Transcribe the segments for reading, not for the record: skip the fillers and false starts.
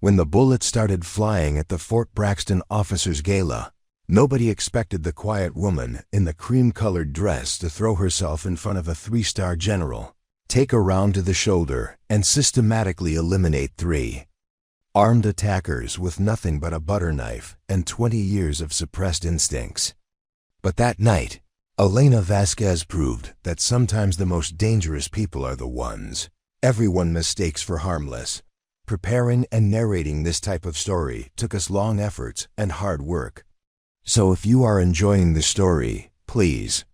When the bullets started flying at the Fort Braxton Officers' Gala, nobody expected the quiet woman in the cream-colored dress to throw herself in front of a 3-star general, take a round to the shoulder, and systematically eliminate 3 armed attackers with nothing but a butter knife and 20 years of suppressed instincts. But that night, Elena Vasquez proved that sometimes the most dangerous people are the ones everyone mistakes for harmless. Preparing and narrating this type of story took us long efforts and hard work. So if you are enjoying the story, please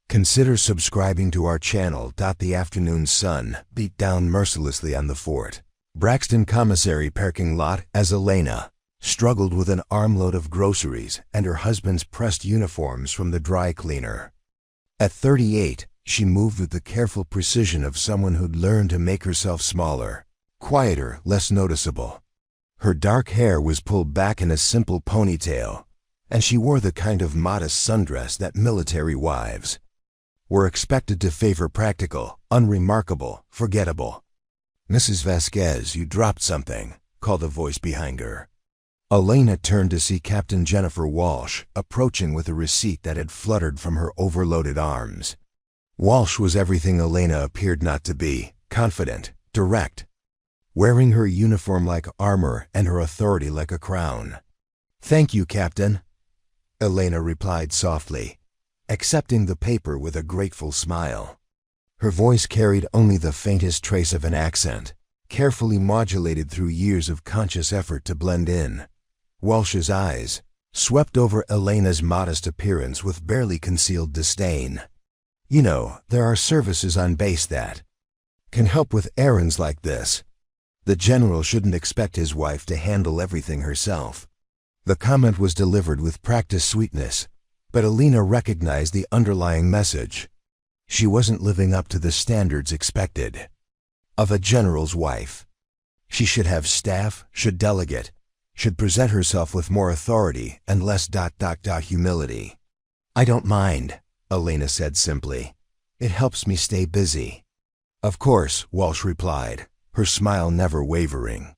consider subscribing to our channel. The afternoon sun beat down mercilessly on the Fort Braxton commissary parking lot as Elena struggled with an armload of groceries and her husband's pressed uniforms from the dry cleaner. At 38, she moved with the careful precision of someone who'd learned to make herself smaller, quieter, less noticeable. Her dark hair was pulled back in a simple ponytail, and she wore the kind of modest sundress that military wives were expected to favor: practical, unremarkable, forgettable. "Mrs. Vasquez, you dropped something," called a voice behind her. Elena turned to see Captain Jennifer Walsh approaching with a receipt that had fluttered from her overloaded arms. Walsh was everything Elena appeared not to be: confident, direct, wearing her uniform like armor and her authority like a crown. "Thank you, Captain," Elena replied softly, accepting the paper with a grateful smile. Her voice carried only the faintest trace of an accent, carefully modulated through years of conscious effort to blend in. Walsh's eyes swept over Elena's modest appearance with barely concealed disdain. "You know, there are services on base that can help with errands like this. The general shouldn't expect his wife to handle everything herself." The comment was delivered with practiced sweetness, but Elena recognized the underlying message. She wasn't living up to the standards expected of a general's wife. She should have staff, should delegate, should present herself with more authority and less humility. "I don't mind," Elena said simply. "It helps me stay busy." "Of course," Walsh replied, her smile never wavering.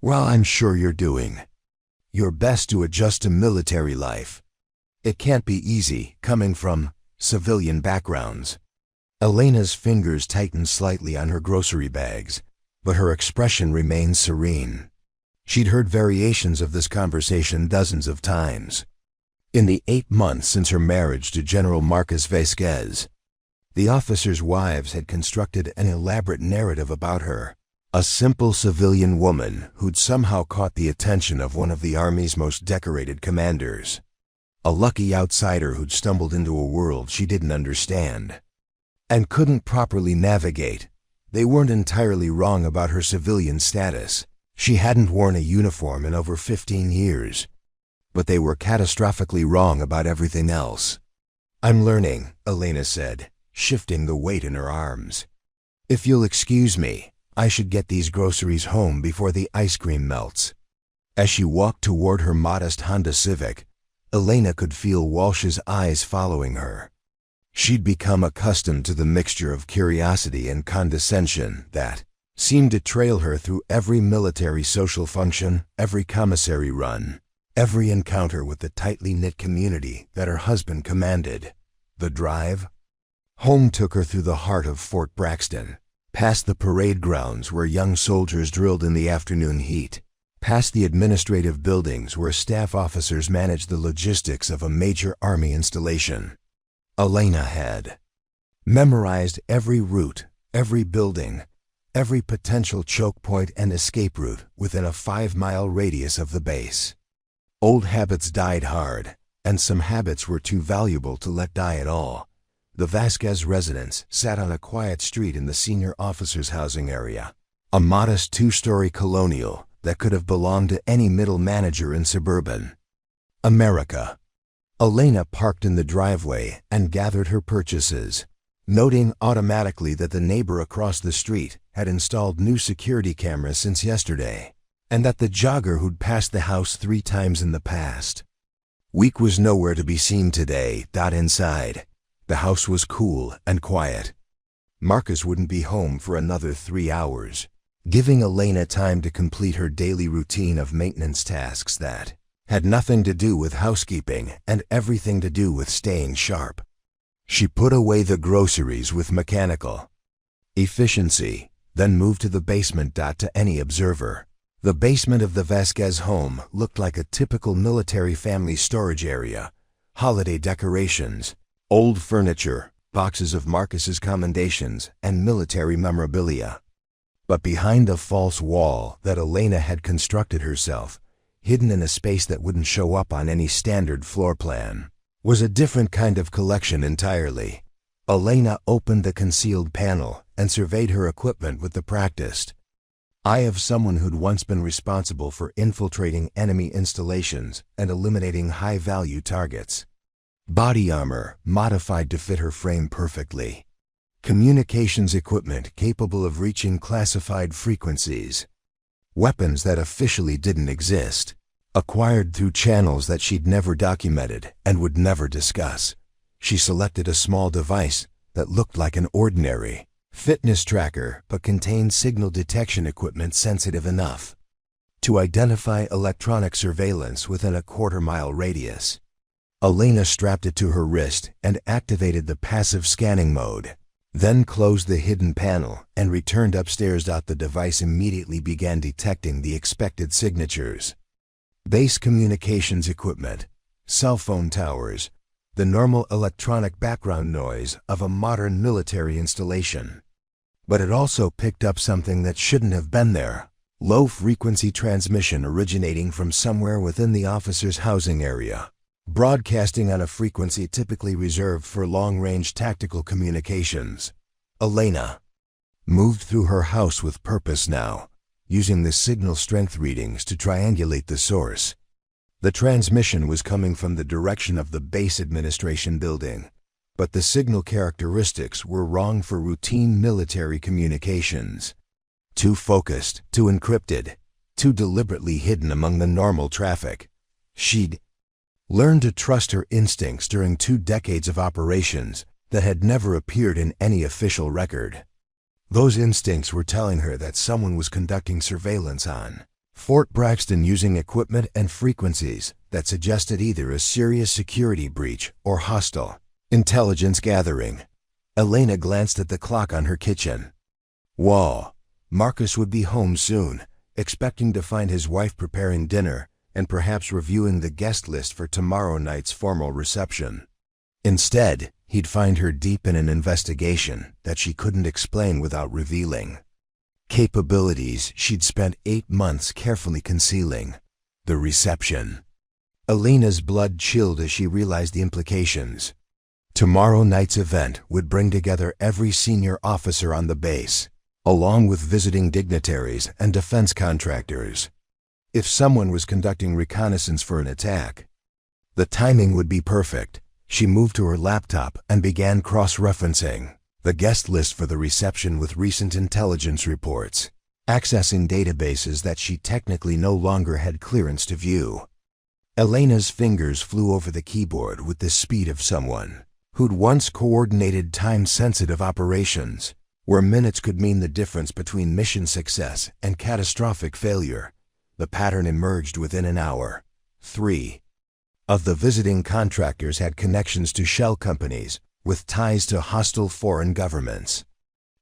"Well, I'm sure you're doing your best to adjust to military life. It can't be easy, coming from civilian backgrounds." Elena's fingers tightened slightly on her grocery bags, but her expression remained serene. She'd heard variations of this conversation dozens of times. In the 8 months since her marriage to General Marcus Vasquez, the officers' wives had constructed an elaborate narrative about her. A simple civilian woman who'd somehow caught the attention of one of the Army's most decorated commanders. A lucky outsider who'd stumbled into a world she didn't understand and couldn't properly navigate. They weren't entirely wrong about her civilian status. She hadn't worn a uniform in over 15 years. But they were catastrophically wrong about everything else. "I'm learning," Elena said, shifting the weight in her arms. "If you'll excuse me, I should get these groceries home before the ice cream melts." As she walked toward her modest Honda Civic, Elena could feel Walsh's eyes following her. She'd become accustomed to the mixture of curiosity and condescension that seemed to trail her through every military social function, every commissary run, every encounter with the tightly knit community that her husband commanded. The drive home took her through the heart of Fort Braxton, past the parade grounds where young soldiers drilled in the afternoon heat, past the administrative buildings where staff officers managed the logistics of a major Army installation. Elena had memorized every route, every building, every potential choke point and escape route within a 5-mile radius of the base. Old habits died hard, and some habits were too valuable to let die at all. The Vasquez residence sat on a quiet street in the senior officers' housing area, a modest 2-story colonial that could have belonged to any middle manager in suburban America. Elena parked in the driveway and gathered her purchases, noting automatically that the neighbor across the street had installed new security cameras since yesterday, and that the jogger who'd passed the house 3 times in the past week was nowhere to be seen today. Inside, the house was cool and quiet. Marcus wouldn't be home for another 3 hours. giving Elena time to complete her daily routine of maintenance tasks that had nothing to do with housekeeping and everything to do with staying sharp. She put away the groceries with mechanical efficiency, then moved to the basement. To any observer, the basement of the Vasquez home looked like a typical military family storage area. Holiday decorations, old furniture, boxes of Marcus's commendations, and military memorabilia. But behind a false wall that Elena had constructed herself, hidden in a space that wouldn't show up on any standard floor plan, was a different kind of collection entirely. Elena opened the concealed panel and surveyed her equipment with the practiced eye of someone who'd once been responsible for infiltrating enemy installations and eliminating high-value targets. Body armor modified to fit her frame perfectly. Communications equipment capable of reaching classified frequencies. Weapons that officially didn't exist, acquired through channels that she'd never documented and would never discuss. She selected a small device that looked like an ordinary fitness tracker but contained signal detection equipment sensitive enough to identify electronic surveillance within a quarter-mile radius. Elena strapped it to her wrist and activated the passive scanning mode, then closed the hidden panel and returned upstairs. The device immediately began detecting the expected signatures. Base communications equipment, cell phone towers, the normal electronic background noise of a modern military installation. But it also picked up something that shouldn't have been there. Low-frequency transmission originating from somewhere within the officer's housing area, broadcasting on a frequency typically reserved for long-range tactical communications. Elena moved through her house with purpose now, using the signal strength readings to triangulate the source. The transmission was coming from the direction of the base administration building, but the signal characteristics were wrong for routine military communications. Too focused, too encrypted, too deliberately hidden among the normal traffic. She'd learned to trust her instincts during 2 decades of operations that had never appeared in any official record. Those instincts were telling her that someone was conducting surveillance on Fort Braxton using equipment and frequencies that suggested either a serious security breach or hostile intelligence gathering. Elena glanced at the clock on her kitchen wall. Marcus would be home soon, expecting to find his wife preparing dinner and perhaps reviewing the guest list for tomorrow night's formal reception. Instead, he'd find her deep in an investigation that she couldn't explain without revealing capabilities she'd spent 8 months carefully concealing. The reception. Elena's blood chilled as she realized the implications. Tomorrow night's event would bring together every senior officer on the base, along with visiting dignitaries and defense contractors. If someone was conducting reconnaissance for an attack, the timing would be perfect. She moved to her laptop and began cross-referencing the guest list for the reception with recent intelligence reports, accessing databases that she technically no longer had clearance to view. Elena's fingers flew over the keyboard with the speed of someone who'd once coordinated time-sensitive operations, where minutes could mean the difference between mission success and catastrophic failure. The pattern emerged within an hour. 3 of the visiting contractors had connections to shell companies with ties to hostile foreign governments.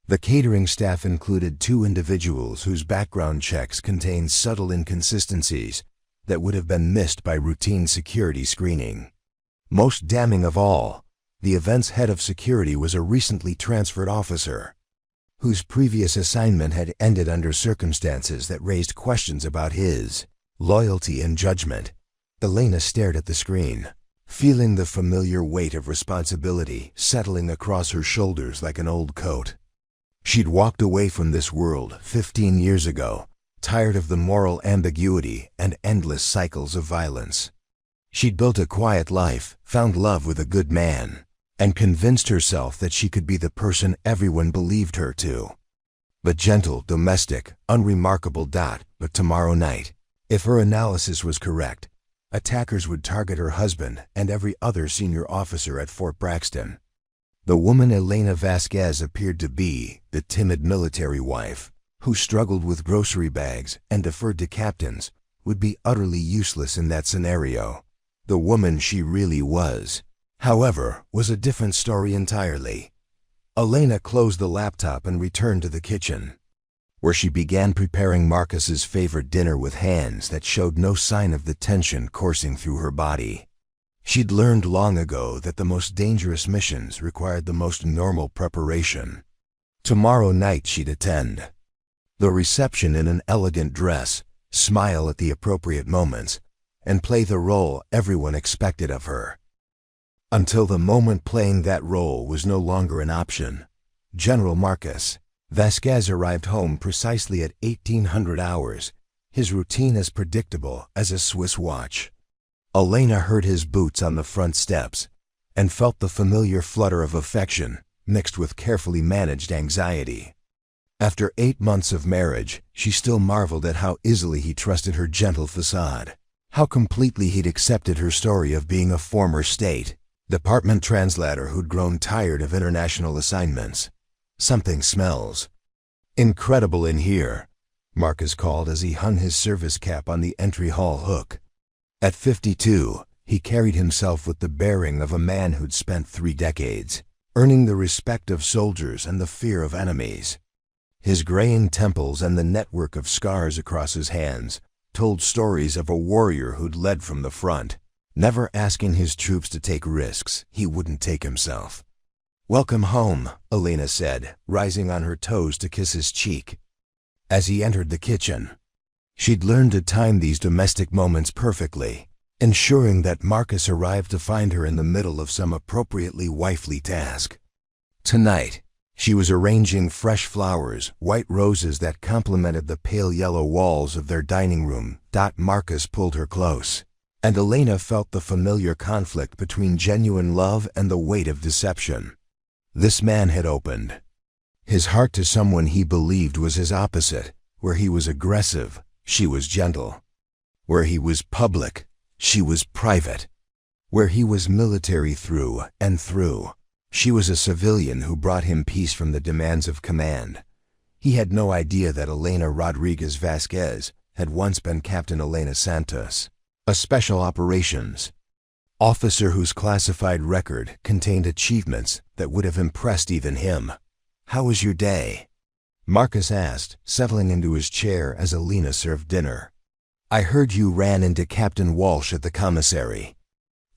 The catering staff included 2 individuals whose background checks contained subtle inconsistencies that would have been missed by routine security screening. Most damning of all, the event's head of security was a recently transferred officer, whose previous assignment had ended under circumstances that raised questions about his loyalty and judgment. Elena stared at the screen, feeling the familiar weight of responsibility settling across her shoulders like an old coat. She'd walked away from this world 15 years ago, tired of the moral ambiguity and endless cycles of violence. She'd built a quiet life, found love with a good man, and convinced herself that she could be the person everyone believed her to. But gentle, domestic, unremarkable. But tomorrow night, if her analysis was correct, attackers would target her husband and every other senior officer at Fort Braxton. The woman Elena Vasquez appeared to be the timid military wife, who struggled with grocery bags and deferred to captains, would be utterly useless in that scenario. The woman she really was, however, was a different story entirely. Elena closed the laptop and returned to the kitchen, where she began preparing Marcus's favorite dinner with hands that showed no sign of the tension coursing through her body. She'd learned long ago that the most dangerous missions required the most normal preparation. Tomorrow night she'd attend the reception in an elegant dress, smile at the appropriate moments, and play the role everyone expected of her. Until the moment playing that role was no longer an option. General Marcus Vasquez arrived home precisely at 1800 hours, his routine as predictable as a Swiss watch. Elena heard his boots on the front steps and felt the familiar flutter of affection mixed with carefully managed anxiety. After 8 months of marriage, she still marveled at how easily he trusted her gentle facade, how completely he'd accepted her story of being a former State Department translator who'd grown tired of international assignments. "Something smells incredible in here," Marcus called as he hung his service cap on the entry hall hook. At 52, he carried himself with the bearing of a man who'd spent 3 decades, earning the respect of soldiers and the fear of enemies. His graying temples and the network of scars across his hands told stories of a warrior who'd led from the front, never asking his troops to take risks he wouldn't take himself. "Welcome home," Elena said, rising on her toes to kiss his cheek. As he entered the kitchen, she'd learned to time these domestic moments perfectly, ensuring that Marcus arrived to find her in the middle of some appropriately wifely task. Tonight, she was arranging fresh flowers, white roses that complemented the pale yellow walls of their dining room. Marcus pulled her close, and Elena felt the familiar conflict between genuine love and the weight of deception. This man had opened his heart to someone he believed was his opposite. Where he was aggressive, she was gentle. Where he was public, she was private. Where he was military through and through, she was a civilian who brought him peace from the demands of command. He had no idea that Elena Rodriguez Vasquez had once been Captain Elena Santos, a special operations officer whose classified record contained achievements that would have impressed even him. "How was your day?" Marcus asked, settling into his chair as Elena served dinner. "I heard you ran into Captain Walsh at the commissary."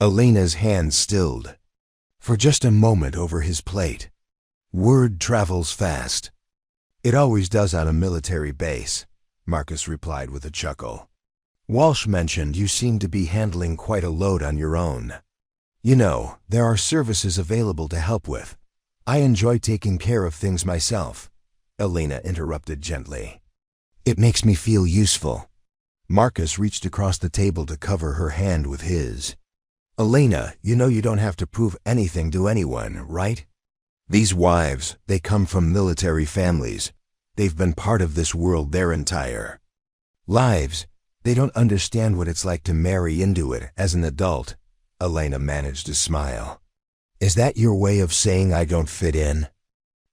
Elena's hands stilled for just a moment over his plate. "Word travels fast." "It always does on a military base," Marcus replied with a chuckle. "Walsh mentioned you seem to be handling quite a load on your own. You know, there are services available to help with. I enjoy taking care of things myself," Elena interrupted gently. "It makes me feel useful." Marcus reached across the table to cover her hand with his. "Elena, you know you don't have to prove anything to anyone, right? These wives, they come from military families. They've been part of this world their entire lives. They don't understand what it's like to marry into it as an adult." Elena managed to smile. "Is that your way of saying I don't fit in?"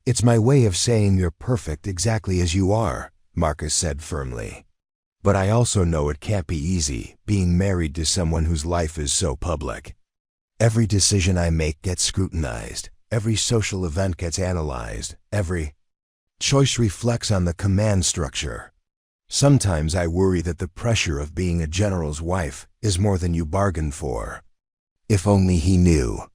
"It's my way of saying you're perfect exactly as you are," Marcus said firmly. "But I also know it can't be easy being married to someone whose life is so public. Every decision I make gets scrutinized. Every social event gets analyzed. Every choice reflects on the command structure. Sometimes I worry that the pressure of being a general's wife is more than you bargained for." If only he knew.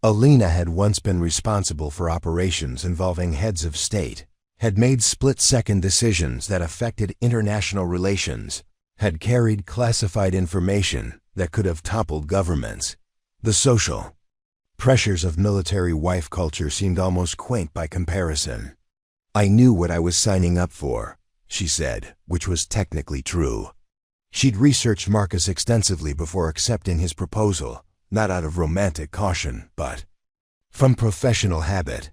Elena had once been responsible for operations involving heads of state, had made split-second decisions that affected international relations, had carried classified information that could have toppled governments. The social pressures of military wife culture seemed almost quaint by comparison. "I knew what I was signing up for," she said, which was technically true. She'd researched Marcus extensively before accepting his proposal, not out of romantic caution, but from professional habit.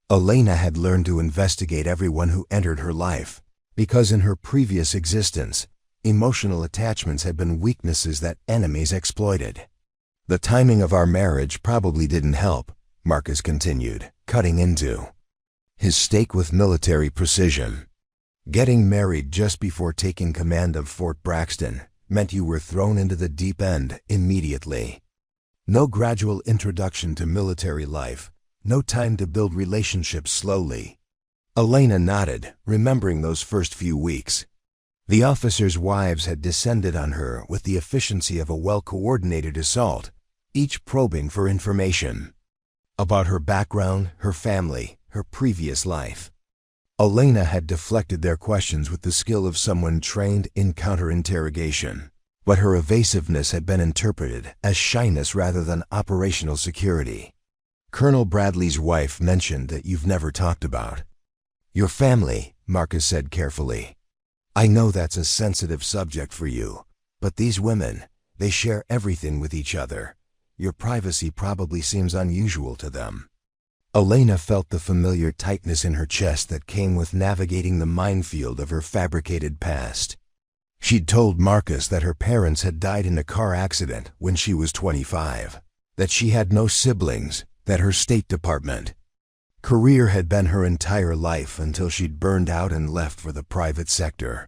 Elena had learned to investigate everyone who entered her life, because in her previous existence, emotional attachments had been weaknesses that enemies exploited. "The timing of our marriage probably didn't help," Marcus continued, cutting into his steak with military precision. Getting married just before taking command of Fort Braxton meant you were thrown into the deep end immediately. No gradual introduction to military life, no time to build relationships slowly. Elena nodded, remembering those first few weeks. The officers' wives had descended on her with the efficiency of a well-coordinated assault, each probing for information about her background, her family, her previous life. Elena had deflected their questions with the skill of someone trained in counter-interrogation, but her evasiveness had been interpreted as shyness rather than operational security. Colonel Bradley's wife mentioned that you've never talked about your family, Marcus said carefully. I know that's a sensitive subject for you, but these women, they share everything with each other. Your privacy probably seems unusual to them. Elena felt the familiar tightness in her chest that came with navigating the minefield of her fabricated past. She'd told Marcus that her parents had died in a car accident when she was 25, that she had no siblings, that her State Department career had been her entire life until she'd burned out and left for the private sector.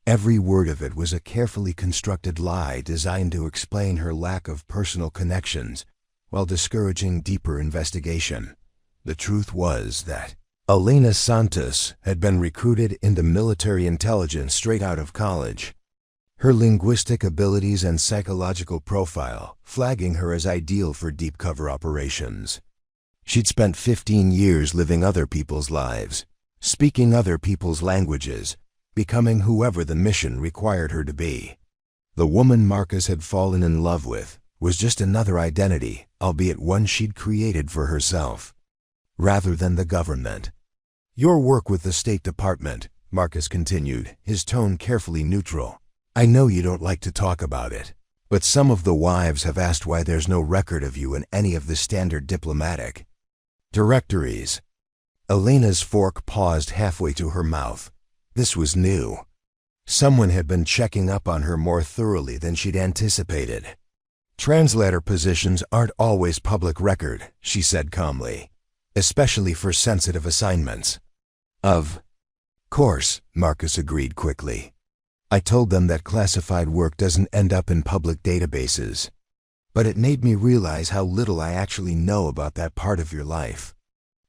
Every word of it was a carefully constructed lie designed to explain her lack of personal connections while discouraging deeper investigation. The truth was that Elena Santos had been recruited into military intelligence straight out of college. Her linguistic abilities and psychological profile flagging her as ideal for deep cover operations. She'd spent 15 years living other people's lives, speaking other people's languages, becoming whoever the mission required her to be. The woman Marcus had fallen in love with was just another identity, albeit one she'd created for herself, rather than the government. Your work with the State Department, Marcus continued, his tone carefully neutral. I know you don't like to talk about it, but some of the wives have asked why there's no record of you in any of the standard diplomatic directories. Elena's fork paused halfway to her mouth. This was new. Someone had been checking up on her more thoroughly than she'd anticipated. Translator positions aren't always public record, she said calmly, especially for sensitive assignments. Of course, Marcus agreed quickly. I told them that classified work doesn't end up in public databases. But it made me realize how little I actually know about that part of your life.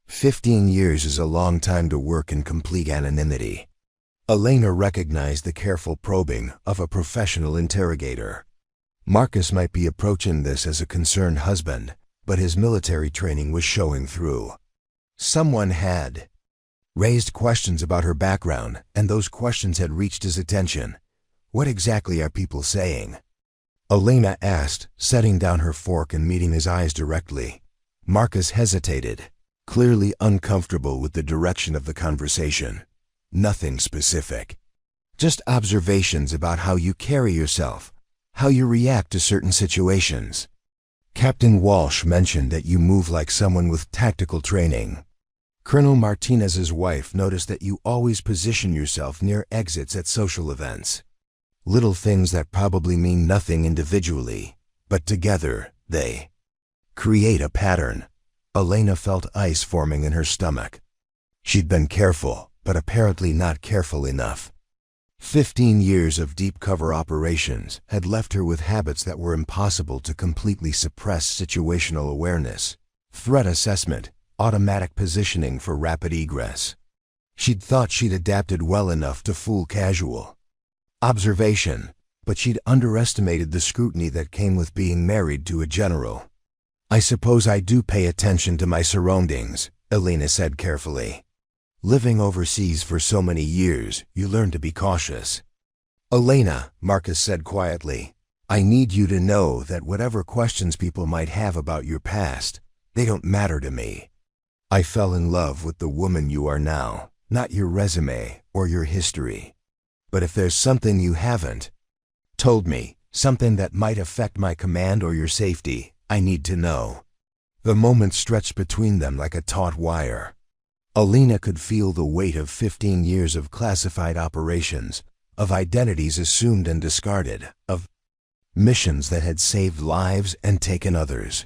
15 years is a long time to work in complete anonymity. Elena recognized the careful probing of a professional interrogator. Marcus might be approaching this as a concerned husband, but his military training was showing through. Someone had raised questions about her background, and those questions had reached his attention. What exactly are people saying? Elena asked, setting down her fork and meeting his eyes directly. Marcus hesitated, clearly uncomfortable with the direction of the conversation. Nothing specific. Just observations about how you carry yourself, how you react to certain situations. Captain Walsh mentioned that you move like someone with tactical training. Colonel Martinez's wife noticed that you always position yourself near exits at social events. Little things that probably mean nothing individually, but together, they create a pattern. Elena felt ice forming in her stomach. She'd been careful, but apparently not careful enough. 15 years of deep cover operations had left her with habits that were impossible to completely suppress: situational awareness, threat assessment, automatic positioning for rapid egress. She'd thought she'd adapted well enough to fool casual observation, but she'd underestimated the scrutiny that came with being married to a general. I suppose I do pay attention to my surroundings, Elena said carefully. Living overseas for so many years, you learn to be cautious. Elena, Marcus said quietly, I need you to know that whatever questions people might have about your past, they don't matter to me. I fell in love with the woman you are now, not your resume or your history. But if there's something you haven't told me, something that might affect my command or your safety, I need to know. The moment stretched between them like a taut wire. Elena could feel the weight of 15 years of classified operations, of identities assumed and discarded, of missions that had saved lives and taken others.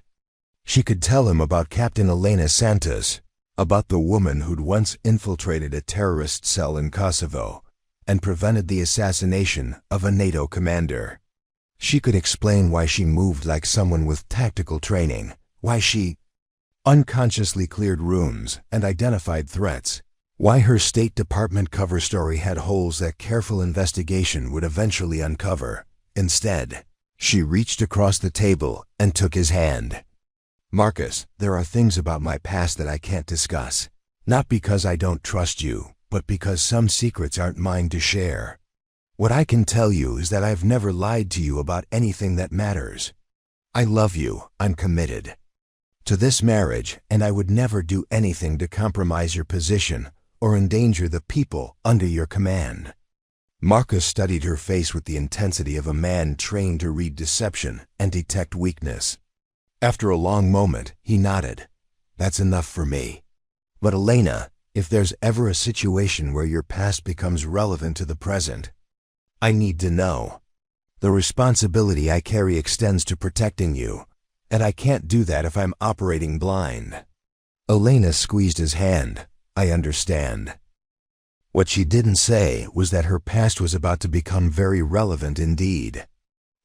She could tell him about Captain Elena Santos, About the woman who'd once infiltrated a terrorist cell in Kosovo and prevented the assassination of a NATO commander. She could explain why she moved like someone with tactical training, why she unconsciously cleared rooms and identified threats, why her State Department cover story had holes that careful investigation would eventually uncover. Instead, she reached across the table and took his hand. "Marcus, there are things about my past that I can't discuss. Not because I don't trust you, but because some secrets aren't mine to share. What I can tell you is that I've never lied to you about anything that matters. I love you, I'm committed to this marriage, and I would never do anything to compromise your position or endanger the people under your command." Marcus studied her face with the intensity of a man trained to read deception and detect weakness. After a long moment, he nodded. "That's enough for me. But Elena, if there's ever a situation where your past becomes relevant to the present, I need to know. The responsibility I carry extends to protecting you, and I can't do that if I'm operating blind." Elena squeezed his hand. "I understand." What she didn't say was that her past was about to become very relevant indeed.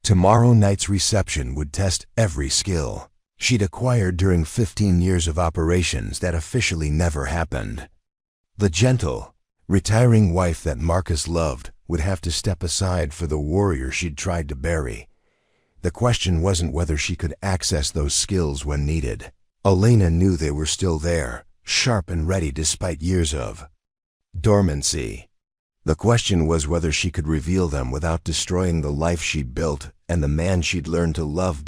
Tomorrow night's reception would test every skill she'd acquired during 15 years of operations that officially never happened. The gentle, retiring wife that Marcus loved would have to step aside for the warrior she'd tried to bury. The question wasn't whether she could access those skills when needed. Elena knew they were still there, sharp and ready despite years of dormancy. The question was whether she could reveal them without destroying the life she'd built and the man she'd learned to love.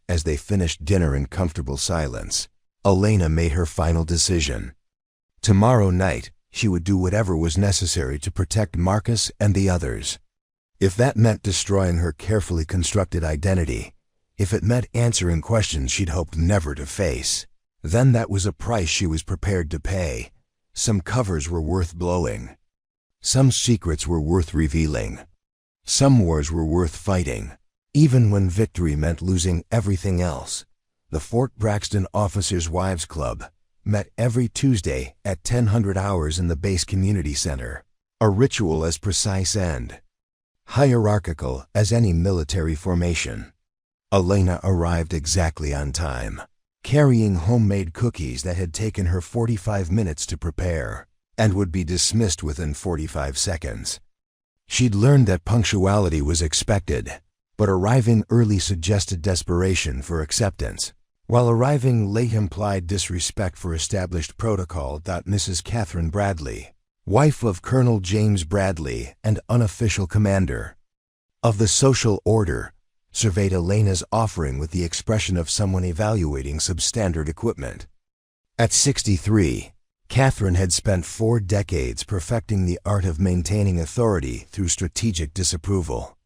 As they finished dinner in comfortable silence, Elena made her final decision. Tomorrow night, she would do whatever was necessary to protect Marcus and the others. If that meant destroying her carefully constructed identity, if it meant answering questions she'd hoped never to face, then that was a price she was prepared to pay. Some covers were worth blowing. Some secrets were worth revealing. Some wars were worth fighting, even when victory meant losing everything else. The Fort Braxton Officers' Wives Club met every Tuesday at 1000 hours in the base community center, a ritual as precise and hierarchical as any military formation. Elena arrived exactly on time, carrying homemade cookies that had taken her 45 minutes to prepare and would be dismissed within 45 seconds. She'd learned that punctuality was expected, but arriving early suggested desperation for acceptance, while arriving late implied disrespect for established protocol. Mrs. Catherine Bradley, wife of Colonel James Bradley and unofficial commander of the social order, surveyed Elena's offering with the expression of someone evaluating substandard equipment. At 63, Catherine had spent 4 decades perfecting the art of maintaining authority through strategic disapproval.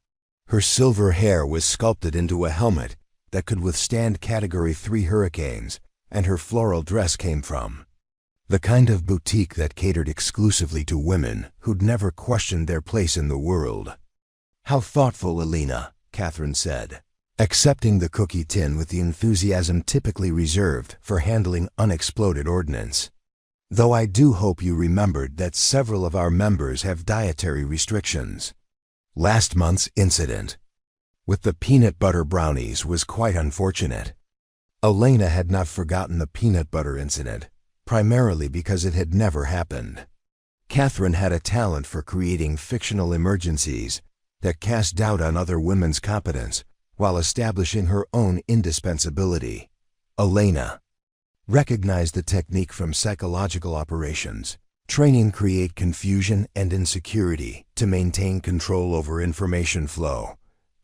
Her silver hair was sculpted into a helmet that could withstand Category 3 hurricanes, and her floral dress came from the kind of boutique that catered exclusively to women who'd never questioned their place in the world. "How thoughtful, Elena," Catherine said, accepting the cookie tin with the enthusiasm typically reserved for handling unexploded ordnance. "Though I do hope you remembered that several of our members have dietary restrictions. Last month's incident with the peanut butter brownies was quite unfortunate." Elena had not forgotten the peanut butter incident, primarily because it had never happened. Catherine had a talent for creating fictional emergencies that cast doubt on other women's competence while establishing her own indispensability. Elena recognized the technique from psychological operations. Training create confusion and insecurity to maintain control over information flow.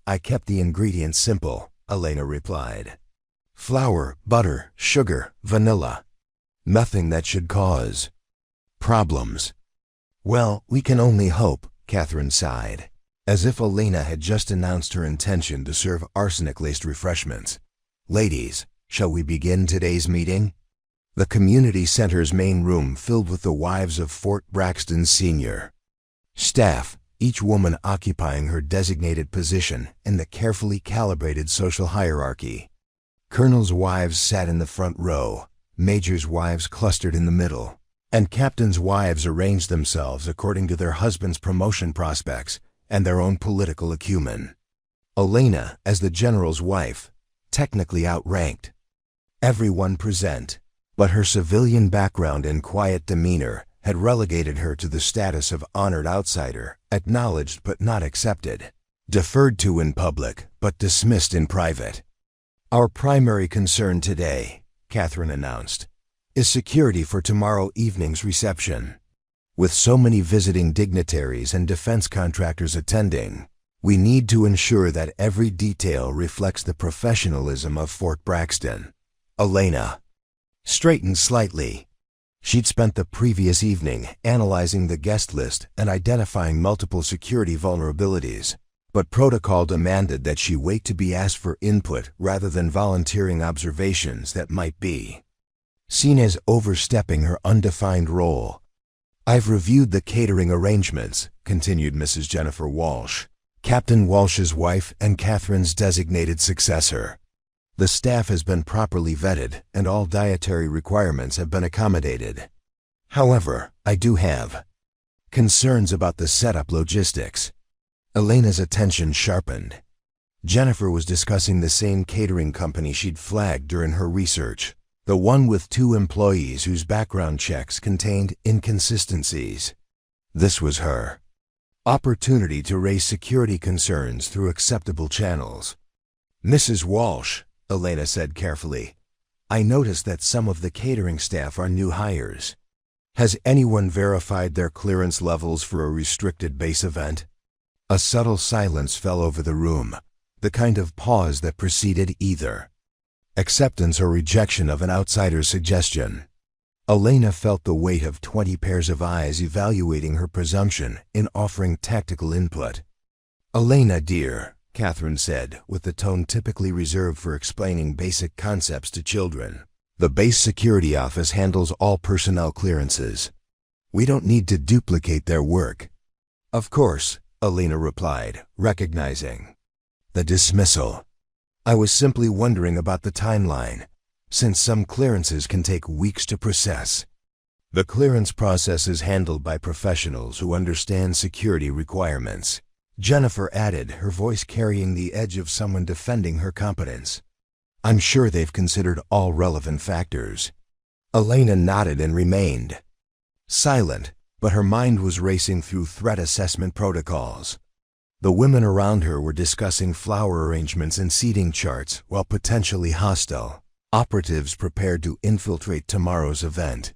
"I kept the ingredients simple," Elena replied. "Flour, butter, sugar, vanilla. Nothing that should cause problems." "Well, we can only hope," Catherine sighed, as if Elena had just announced her intention to serve arsenic-laced refreshments. "Ladies, shall we begin today's meeting?" The community center's main room filled with the wives of Fort Braxton Sr. staff, each woman occupying her designated position in the carefully calibrated social hierarchy. Colonel's wives sat in the front row, majors' wives clustered in the middle, and captains' wives arranged themselves according to their husbands' promotion prospects and their own political acumen. Elena, as the general's wife, technically outranked everyone present, but her civilian background and quiet demeanor had relegated her to the status of honored outsider, acknowledged but not accepted, deferred to in public but dismissed in private. "Our primary concern today," Catherine announced, "is security for tomorrow evening's reception. With so many visiting dignitaries and defense contractors attending, we need to ensure that every detail reflects the professionalism of Fort Braxton." Elena straightened slightly. She'd spent the previous evening analyzing the guest list and identifying multiple security vulnerabilities, but protocol demanded that she wait to be asked for input rather than volunteering observations that might be seen as overstepping her undefined role. "I've reviewed the catering arrangements," continued Mrs. Jennifer Walsh, Captain Walsh's wife and Catherine's designated successor. "The staff has been properly vetted and all dietary requirements have been accommodated. However, I do have concerns about the setup logistics." Elena's attention sharpened. Jennifer was discussing the same catering company she'd flagged during her research, the one with 2 employees whose background checks contained inconsistencies. This was her opportunity to raise security concerns through acceptable channels. "Mrs. Walsh," Elena said carefully, "I noticed that some of the catering staff are new hires. Has anyone verified their clearance levels for a restricted base event?" A subtle silence fell over the room, the kind of pause that preceded either acceptance or rejection of an outsider's suggestion. Elena felt the weight of 20 pairs of eyes evaluating her presumption in offering tactical input. "Elena, dear," Catherine said, with the tone typically reserved for explaining basic concepts to children, "the base security office handles all personnel clearances. We don't need to duplicate their work." "Of course," Elena replied, recognizing the dismissal. "I was simply wondering about the timeline, since some clearances can take weeks to process." "The clearance process is handled by professionals who understand security requirements," Jennifer added, her voice carrying the edge of someone defending her competence. "I'm sure they've considered all relevant factors." Elena nodded and remained silent, but her mind was racing through threat assessment protocols. The women around her were discussing flower arrangements and seating charts while potentially hostile operatives prepared to infiltrate tomorrow's event.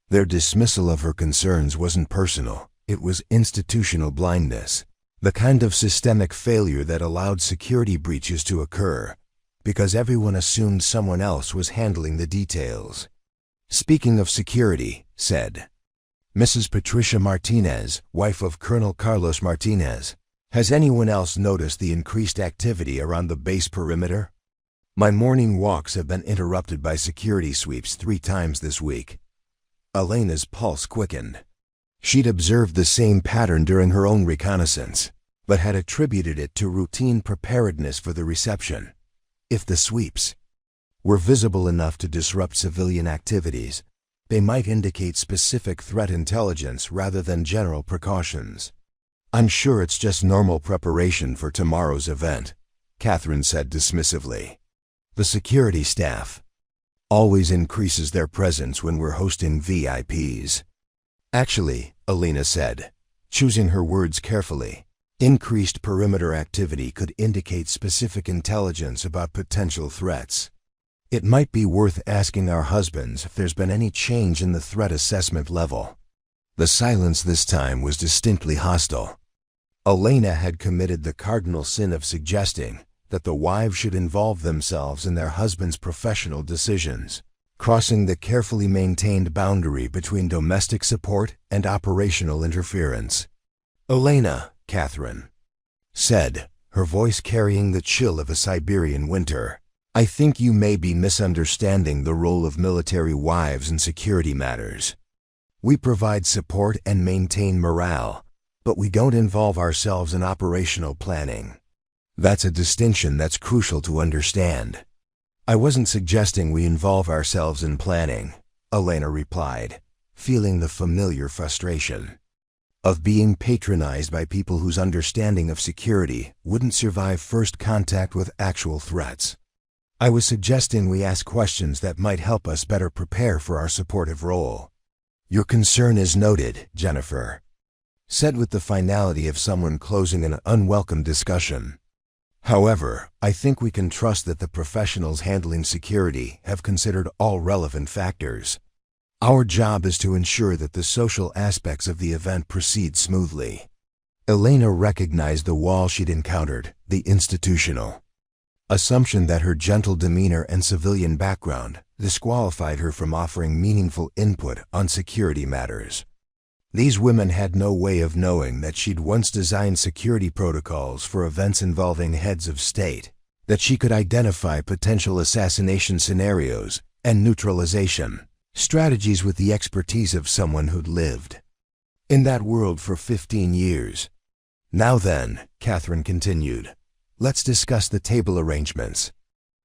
Their dismissal of her concerns wasn't personal, it was institutional blindness. The kind of systemic failure that allowed security breaches to occur, because everyone assumed someone else was handling the details. "Speaking of security," said Mrs. Patricia Martinez, wife of Colonel Carlos Martinez, "has anyone else noticed the increased activity around the base perimeter? My morning walks have been interrupted by security sweeps 3 times this week." Elena's pulse quickened. She'd observed the same pattern during her own reconnaissance, but had attributed it to routine preparedness for the reception. If the sweeps were visible enough to disrupt civilian activities, they might indicate specific threat intelligence rather than general precautions. "I'm sure it's just normal preparation for tomorrow's event," Catherine said dismissively. "The security staff always increases their presence when we're hosting VIPs." "Actually," Elena said, choosing her words carefully, "increased perimeter activity could indicate specific intelligence about potential threats. It might be worth asking our husbands if there's been any change in the threat assessment level." The silence this time was distinctly hostile. Elena had committed the cardinal sin of suggesting that the wives should involve themselves in their husbands' professional decisions, crossing the carefully maintained boundary between domestic support and operational interference. "Elena," Catherine said, her voice carrying the chill of a Siberian winter, "I think you may be misunderstanding the role of military wives in security matters. We provide support and maintain morale, but we don't involve ourselves in operational planning. That's a distinction that's crucial to understand." I wasn't suggesting we involve ourselves in planning, Elena replied, feeling the familiar frustration of being patronized by people whose understanding of security wouldn't survive first contact with actual threats. I was suggesting we ask questions that might help us better prepare for our supportive role. Your concern is noted, Jennifer, said with the finality of someone closing an unwelcome discussion. However, I think we can trust that the professionals handling security have considered all relevant factors. Our job is to ensure that the social aspects of the event proceed smoothly. Elena recognized the wall she'd encountered, the institutional assumption that her gentle demeanor and civilian background disqualified her from offering meaningful input on security matters. These women had no way of knowing that she'd once designed security protocols for events involving heads of state, that she could identify potential assassination scenarios and neutralization strategies with the expertise of someone who'd lived in that world for 15 years. Now then, Catherine continued, let's discuss the table arrangements.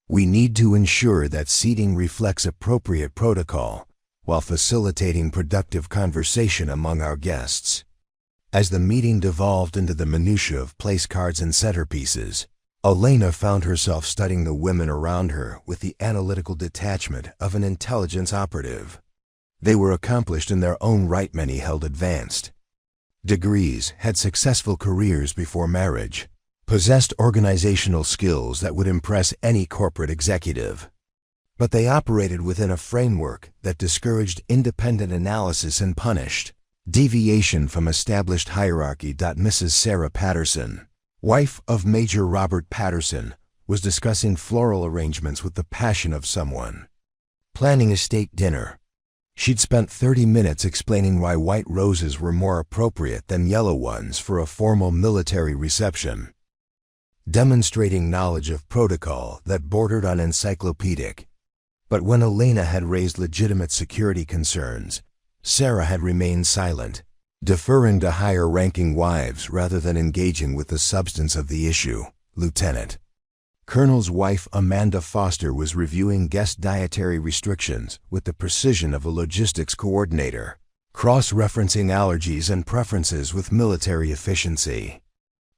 We need to ensure that seating reflects appropriate protocol while facilitating productive conversation among our guests. As the meeting devolved into the minutiae of place cards and centerpieces, Elena found herself studying the women around her with the analytical detachment of an intelligence operative. They were accomplished in their own right, many held advanced degrees, had successful careers before marriage, possessed organizational skills that would impress any corporate executive. But they operated within a framework that discouraged independent analysis and punished deviation from established hierarchy. Mrs. Sarah Patterson, wife of Major Robert Patterson, was discussing floral arrangements with the passion of someone planning a state dinner. She'd spent 30 minutes explaining why white roses were more appropriate than yellow ones for a formal military reception, demonstrating knowledge of protocol that bordered on encyclopedic. But when Elena had raised legitimate security concerns, Sarah had remained silent, deferring to higher-ranking wives rather than engaging with the substance of the issue. Lieutenant Colonel's wife Amanda Foster was reviewing guest dietary restrictions with the precision of a logistics coordinator, cross-referencing allergies and preferences with military efficiency.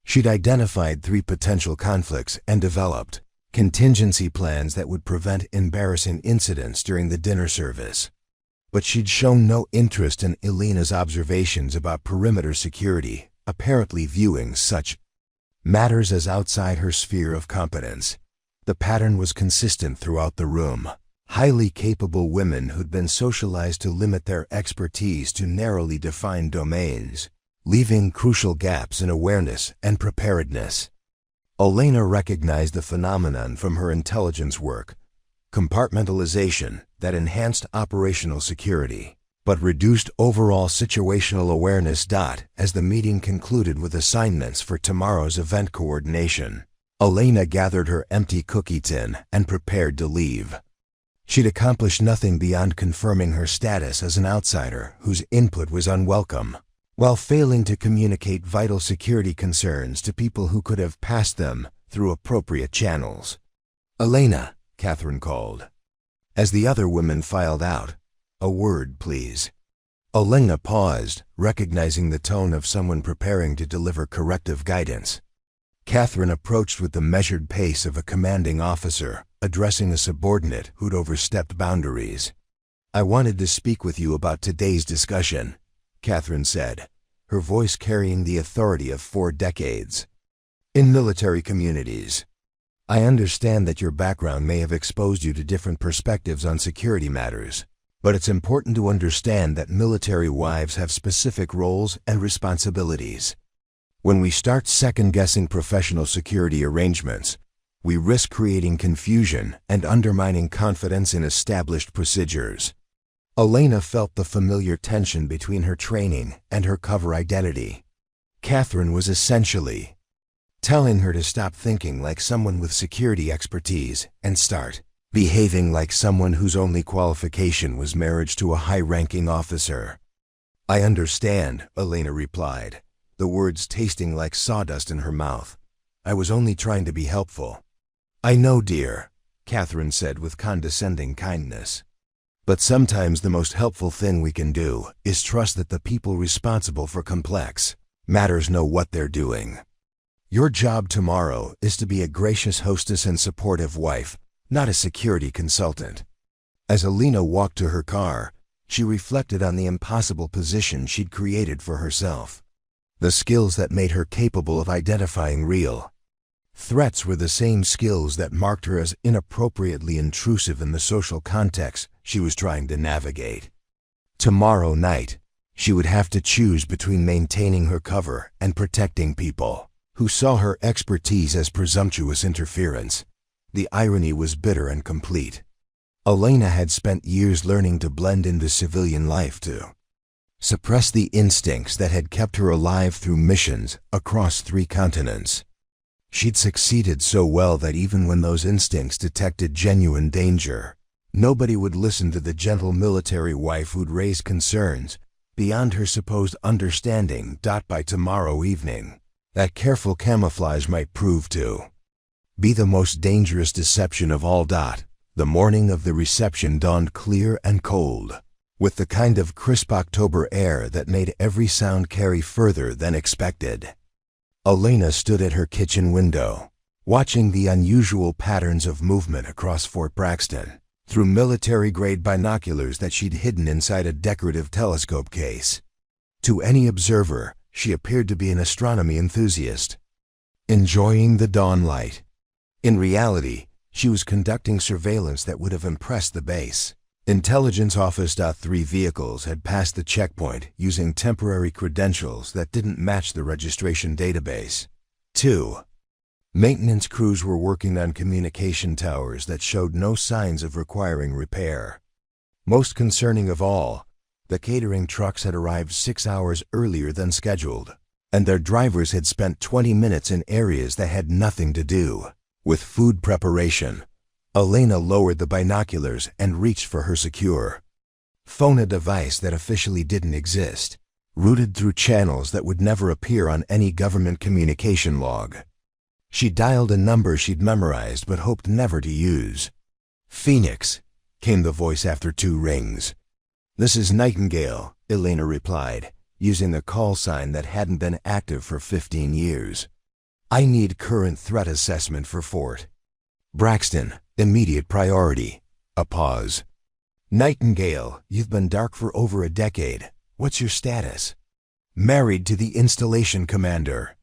She'd identified 3 potential conflicts and developed contingency plans that would prevent embarrassing incidents during the dinner service. But she'd shown no interest in Elena's observations about perimeter security, apparently viewing such matters as outside her sphere of competence. The pattern was consistent throughout the room. Highly capable women who'd been socialized to limit their expertise to narrowly defined domains, leaving crucial gaps in awareness and preparedness. Elena recognized the phenomenon from her intelligence work, compartmentalization that enhanced operational security, but reduced overall situational awareness. As the meeting concluded with assignments for tomorrow's event coordination, Elena gathered her empty cookie tin and prepared to leave. She'd accomplished nothing beyond confirming her status as an outsider whose input was unwelcome, while failing to communicate vital security concerns to people who could have passed them through appropriate channels. Elena, Catherine called. As the other women filed out, a word, please. Elena paused, recognizing the tone of someone preparing to deliver corrective guidance. Catherine approached with the measured pace of a commanding officer, addressing a subordinate who'd overstepped boundaries. I wanted to speak with you about today's discussion, Catherine said, her voice carrying the authority of 4 decades in military communities. I understand that your background may have exposed you to different perspectives on security matters, but it's important to understand that military wives have specific roles and responsibilities. When we start second-guessing professional security arrangements, we risk creating confusion and undermining confidence in established procedures. Elena felt the familiar tension between her training and her cover identity. Catherine was essentially telling her to stop thinking like someone with security expertise and start behaving like someone whose only qualification was marriage to a high-ranking officer. I understand, Elena replied, the words tasting like sawdust in her mouth. I was only trying to be helpful. I know, dear. Catherine said with condescending kindness. But sometimes the most helpful thing we can do is trust that the people responsible for complex matters know what they're doing. Your job tomorrow is to be a gracious hostess and supportive wife, not a security consultant. As Alina walked to her car, she reflected on the impossible position she'd created for herself. The skills that made her capable of identifying real threats were the same skills that marked her as inappropriately intrusive in the social context she was trying to navigate. Tomorrow night, she would have to choose between maintaining her cover and protecting people who saw her expertise as presumptuous interference. The irony was bitter and complete. Alina had spent years learning to blend into civilian life to suppress the instincts that had kept her alive through missions across 3 continents. She'd succeeded so well that even when those instincts detected genuine danger, nobody would listen to the gentle military wife who'd raise concerns beyond her supposed understanding. By tomorrow evening, that careful camouflage might prove to be the most dangerous deception of all. The morning of the reception dawned clear and cold, with the kind of crisp October air that made every sound carry further than expected. Alina stood at her kitchen window, watching the unusual patterns of movement across Fort Braxton through military-grade binoculars that she'd hidden inside a decorative telescope case. To any observer, she appeared to be an astronomy enthusiast, enjoying the dawn light. In reality, she was conducting surveillance that would have impressed the base intelligence office. 3 vehicles had passed the checkpoint using temporary credentials that didn't match the registration database. 2 maintenance crews were working on communication towers that showed no signs of requiring repair. Most concerning of all, the catering trucks had arrived 6 hours earlier than scheduled, and their drivers had spent 20 minutes in areas that had nothing to do with food preparation. Alina lowered the binoculars and reached for her secure phone, a device that officially didn't exist, routed through channels that would never appear on any government communication log. She dialed a number she'd memorized but hoped never to use. "Phoenix," came the voice after 2 rings. "This is Nightingale," Alina replied, using the call sign that hadn't been active for 15 years. "I need current threat assessment for Fort Braxton, immediate priority." A pause. "Nightingale, you've been dark for over a decade. What's your status?" "Married to the installation commander.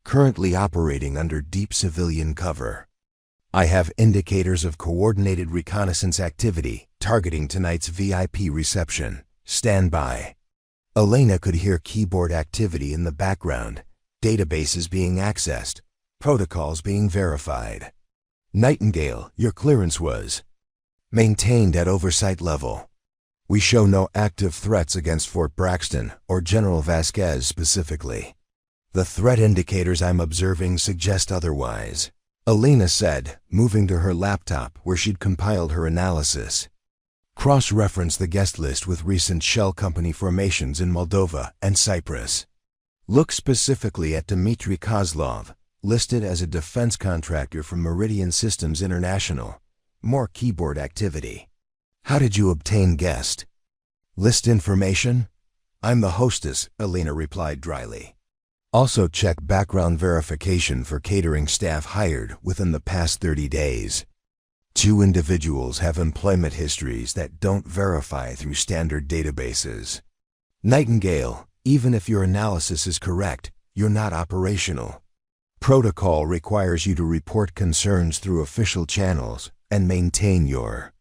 Currently operating under deep civilian cover. I have indicators of coordinated reconnaissance activity targeting tonight's VIP reception. Stand by." Alina could hear keyboard activity in the background, databases being accessed, protocols being verified. "Nightingale, your clearance was maintained at oversight level. We show no active threats against Fort Braxton or General Vasquez specifically. The threat indicators I'm observing suggest otherwise," Alina said, moving to her laptop where she'd compiled her analysis. "Cross-reference the guest list with recent shell company formations in Moldova and Cyprus. Look specifically at Dmitry Kozlov, listed as a defense contractor from Meridian Systems International. More keyboard activity." "How did you obtain guest list information?" "I'm the hostess," Alina replied dryly. "Also check background verification for catering staff hired within the past 30 days. 2 individuals have employment histories that don't verify through standard databases." "Nightingale, even if your analysis is correct, you're not operational. Protocol requires you to report concerns through official channels and maintain your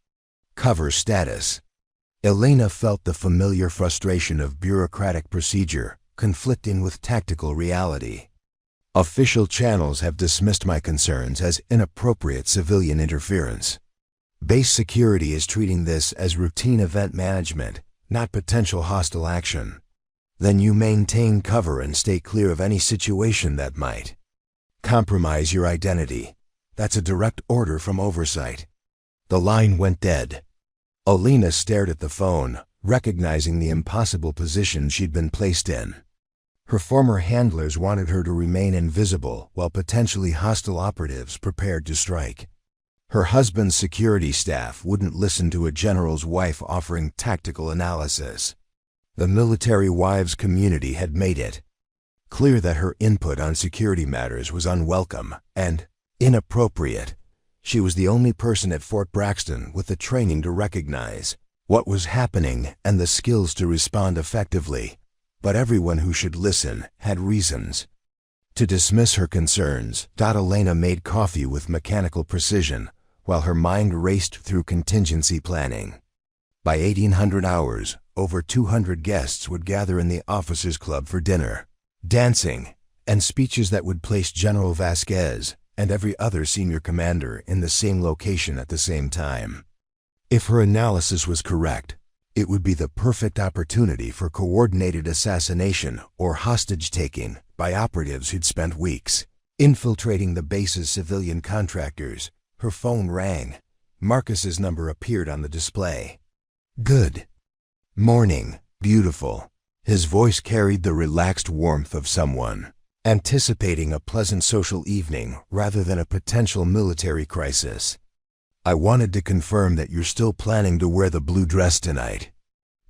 cover status." Alina felt the familiar frustration of bureaucratic procedure conflicting with tactical reality. "Official channels have dismissed my concerns as inappropriate civilian interference. Base security is treating this as routine event management, not potential hostile action. Then you maintain cover and stay clear of any situation that might compromise your identity. That's a direct order from oversight." The line went dead. Alina stared at the phone, recognizing the impossible position she'd been placed in. Her former handlers wanted her to remain invisible while potentially hostile operatives prepared to strike. Her husband's security staff wouldn't listen to a general's wife offering tactical analysis. The military wives community had made it clear that her input on security matters was unwelcome and inappropriate. She was the only person at Fort Braxton with the training to recognize what was happening and the skills to respond effectively, but everyone who should listen had reasons to dismiss her concerns. Elena made coffee with mechanical precision while her mind raced through contingency planning. By 1800 hours, over 200 guests would gather in the officers' club for dinner, dancing, and speeches that would place General Vasquez and every other senior commander in the same location at the same time. If her analysis was correct, it would be the perfect opportunity for coordinated assassination or hostage-taking by operatives who'd spent weeks infiltrating the base's civilian contractors. Her phone rang. Marcus's number appeared on the display. "Good morning, beautiful." His voice carried the relaxed warmth of someone anticipating a pleasant social evening rather than a potential military crisis. "I wanted to confirm that you're still planning to wear the blue dress tonight.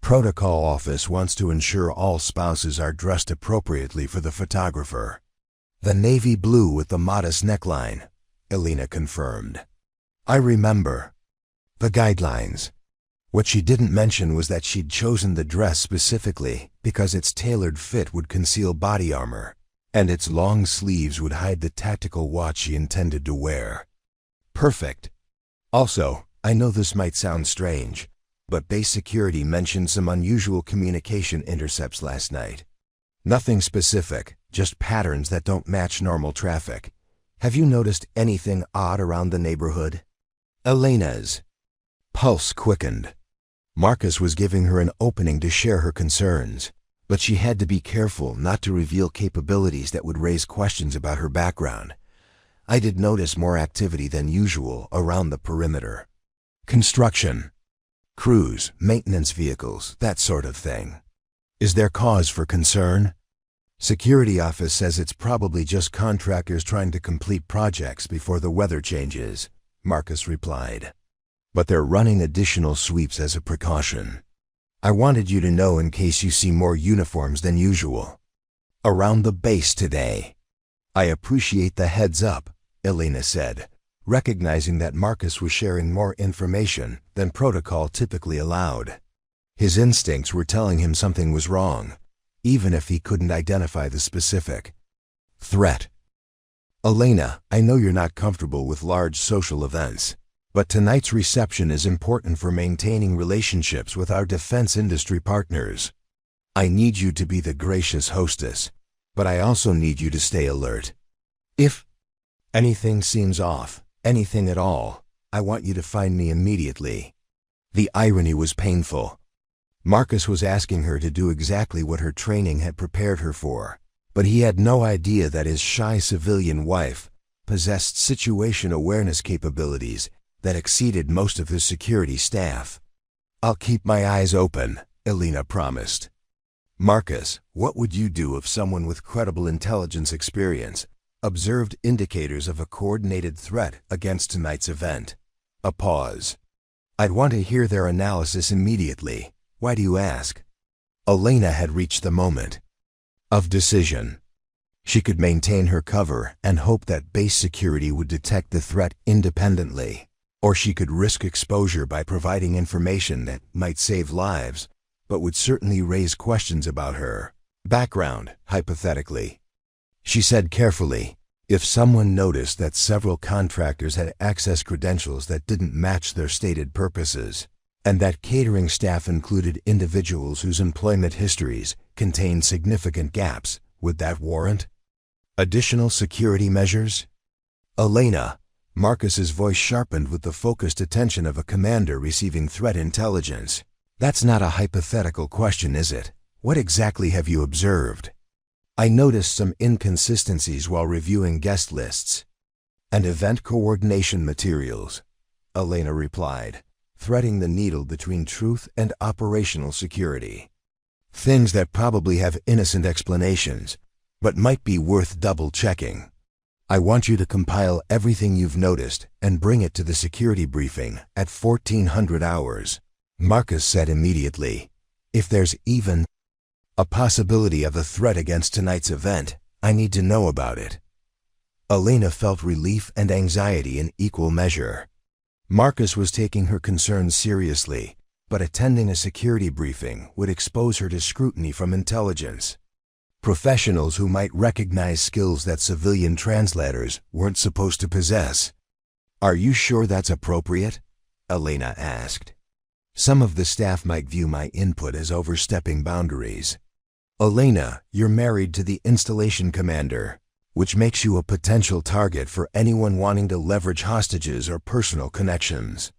Protocol office wants to ensure all spouses are dressed appropriately for the photographer." "The navy blue with the modest neckline," Elena confirmed. "I remember the guidelines." What she didn't mention was that she'd chosen the dress specifically because its tailored fit would conceal body armor, and its long sleeves would hide the tactical watch she intended to wear. "Perfect. Also, I know this might sound strange, but base security mentioned some unusual communication intercepts last night. Nothing specific, just patterns that don't match normal traffic. Have you noticed anything odd around the neighborhood?" Elena's pulse quickened. Marcus was giving her an opening to share her concerns, but she had to be careful not to reveal capabilities that would raise questions about her background. "I did notice more activity than usual around the perimeter. Construction, crews, maintenance vehicles, that sort of thing. Is there cause for concern?" "Security office says it's probably just contractors trying to complete projects before the weather changes," Marcus replied. "But they're running additional sweeps as a precaution. I wanted you to know in case you see more uniforms than usual around the base today." "I appreciate the heads up," Elena said, recognizing that Marcus was sharing more information than protocol typically allowed. His instincts were telling him something was wrong, even if he couldn't identify the specific threat. "Elena, I know you're not comfortable with large social events, but tonight's reception is important for maintaining relationships with our defense industry partners. I need you to be the gracious hostess, but I also need you to stay alert. If anything seems off, anything at all, I want you to find me immediately." The irony was painful. Marcus was asking her to do exactly what her training had prepared her for, but he had no idea that his shy civilian wife possessed situation awareness capabilities that exceeded most of his security staff. "I'll keep my eyes open," Elena promised. "Marcus, what would you do if someone with credible intelligence experience observed indicators of a coordinated threat against tonight's event?" A pause. "I'd want to hear their analysis immediately. Why do you ask?" Elena had reached the moment of decision. She could maintain her cover and hope that base security would detect the threat independently, or she could risk exposure by providing information that might save lives, but would certainly raise questions about her background, hypothetically. She said carefully, if someone noticed that several contractors had access credentials that didn't match their stated purposes, and that catering staff included individuals whose employment histories contained significant gaps, would that warrant additional security measures? "Elena," Marcus's voice sharpened with the focused attention of a commander receiving threat intelligence, "that's not a hypothetical question, is it? What exactly have you observed?" "I noticed some inconsistencies while reviewing guest lists and event coordination materials," Elena replied, threading the needle between truth and operational security. "Things that probably have innocent explanations, but might be worth double-checking." I want you to compile everything you've noticed and bring it to the security briefing at 1400 hours, Marcus said immediately. If there's even a possibility of a threat against tonight's event, I need to know about it. Elena felt relief and anxiety in equal measure. Marcus was taking her concerns seriously, but attending a security briefing would expose her to scrutiny from intelligence professionals who might recognize skills that civilian translators weren't supposed to possess. Are you sure that's appropriate? Elena asked. Some of the staff might view my input as overstepping boundaries. Elena, you're married to the installation commander, which makes you a potential target for anyone wanting to leverage hostages or personal connections.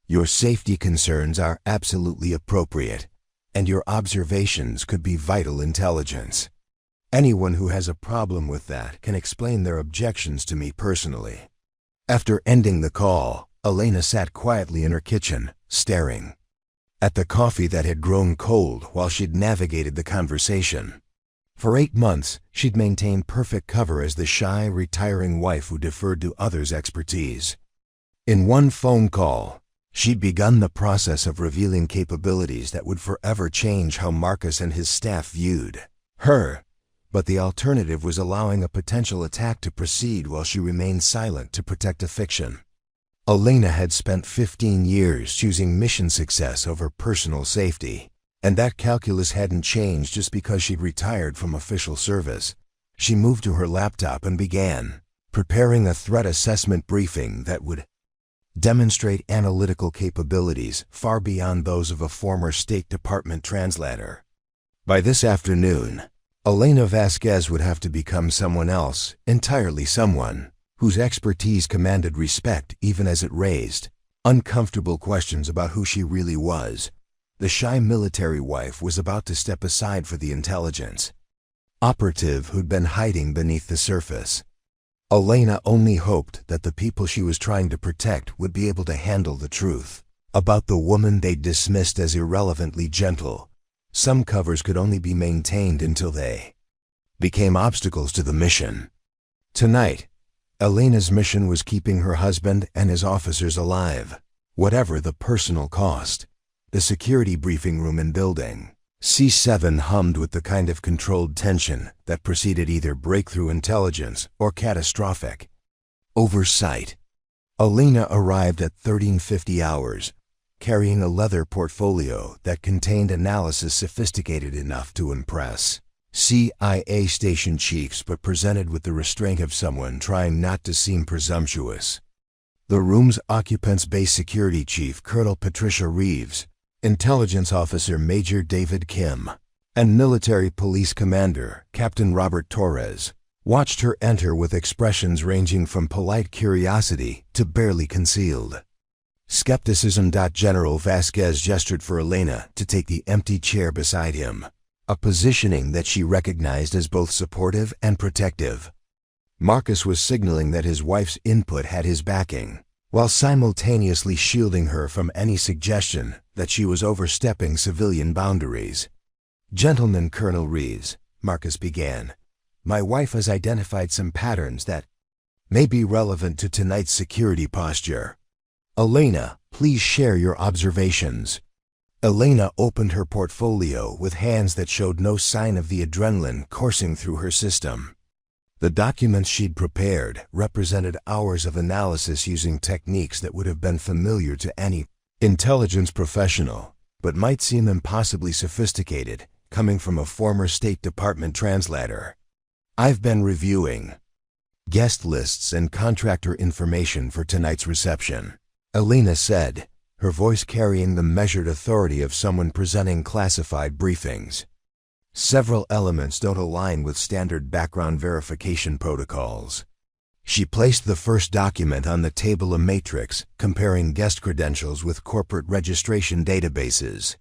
Your safety concerns are absolutely appropriate, and your observations could be vital intelligence. Anyone who has a problem with that can explain their objections to me personally. After ending the call, Elena sat quietly in her kitchen, staring at the coffee that had grown cold while she'd navigated the conversation. For 8 months, she'd maintained perfect cover as the shy, retiring wife who deferred to others' expertise. In one phone call, she'd begun the process of revealing capabilities that would forever change how Marcus and his staff viewed her. But the alternative was allowing a potential attack to proceed while she remained silent to protect a fiction. Elena had spent 15 years choosing mission success over personal safety, and that calculus hadn't changed just because she'd retired from official service. She moved to her laptop and began preparing a threat assessment briefing that would demonstrate analytical capabilities far beyond those of a former State Department translator. By this afternoon, Elena Vasquez would have to become someone else, entirely someone, whose expertise commanded respect even as it raised uncomfortable questions about who she really was. The shy military wife was about to step aside for the intelligence operative who'd been hiding beneath the surface. Elena only hoped that the people she was trying to protect would be able to handle the truth about the woman they'd dismissed as irrelevantly gentle. Some covers could only be maintained until they became obstacles to the mission. Tonight, Elena's mission was keeping her husband and his officers alive, whatever the personal cost. The security briefing room in building C7 hummed with the kind of controlled tension that preceded either breakthrough intelligence or catastrophic oversight. Elena arrived at 1350 hours, carrying a leather portfolio that contained analysis sophisticated enough to impress CIA station chiefs but presented with the restraint of someone trying not to seem presumptuous. The room's occupants' base security chief, Colonel Patricia Reeves, Intelligence Officer Major David Kim, and Military Police Commander Captain Robert Torres watched her enter with expressions ranging from polite curiosity to barely concealed skepticism. General Vasquez gestured for Elena to take the empty chair beside him, a positioning that she recognized as both supportive and protective. Marcus was signaling that his wife's input had his backing, while simultaneously shielding her from any suggestion that she was overstepping civilian boundaries. "Gentlemen, Colonel Reeves," Marcus began, "my wife has identified some patterns that may be relevant to tonight's security posture. Elena, please share your observations." Elena opened her portfolio with hands that showed no sign of the adrenaline coursing through her system. The documents she'd prepared represented hours of analysis using techniques that would have been familiar to any intelligence professional, but might seem impossibly sophisticated coming from a former State Department translator. "I've been reviewing guest lists and contractor information for tonight's reception," Elena said, her voice carrying the measured authority of someone presenting classified briefings. "Several elements don't align with standard background verification protocols." She placed the first document on the table, a matrix comparing guest credentials with corporate registration databases.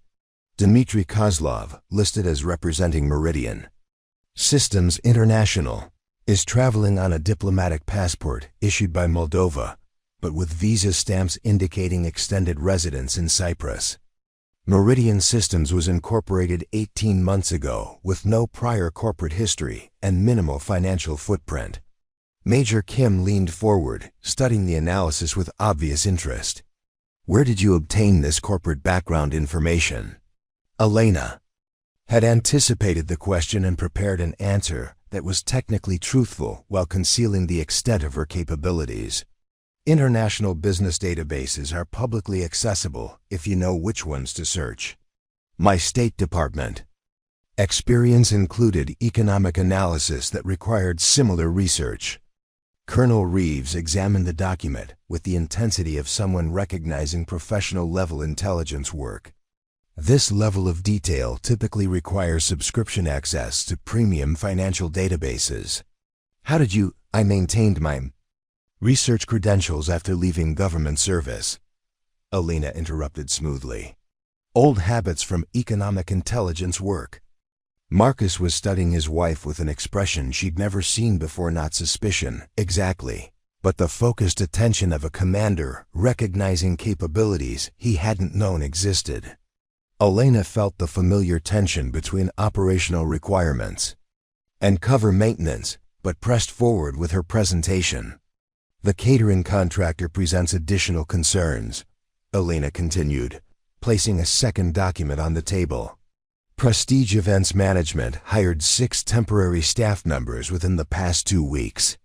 Dmitry Kozlov, listed as representing Meridian Systems International, is traveling on a diplomatic passport issued by Moldova, but with visa stamps indicating extended residence in Cyprus. Meridian Systems was incorporated 18 months ago with no prior corporate history and minimal financial footprint. Major Kim leaned forward, studying the analysis with obvious interest. Where did you obtain this corporate background information? Elena had anticipated the question and prepared an answer that was technically truthful while concealing the extent of her capabilities. International business databases are publicly accessible if you know which ones to search. My State Department. Experience included economic analysis that required similar research. Colonel Reeves examined the document with the intensity of someone recognizing professional-level intelligence work. This level of detail typically requires subscription access to premium financial databases. How did you? I maintained my research credentials after leaving government service. Elena interrupted smoothly. Old habits from economic intelligence work. Marcus was studying his wife with an expression she'd never seen before, not suspicion, exactly, but the focused attention of a commander recognizing capabilities he hadn't known existed. Elena felt the familiar tension between operational requirements and cover maintenance, but pressed forward with her presentation. The catering contractor presents additional concerns, Elena continued, placing a second document on the table. Prestige Events Management hired 6 temporary staff members within the past 2 weeks.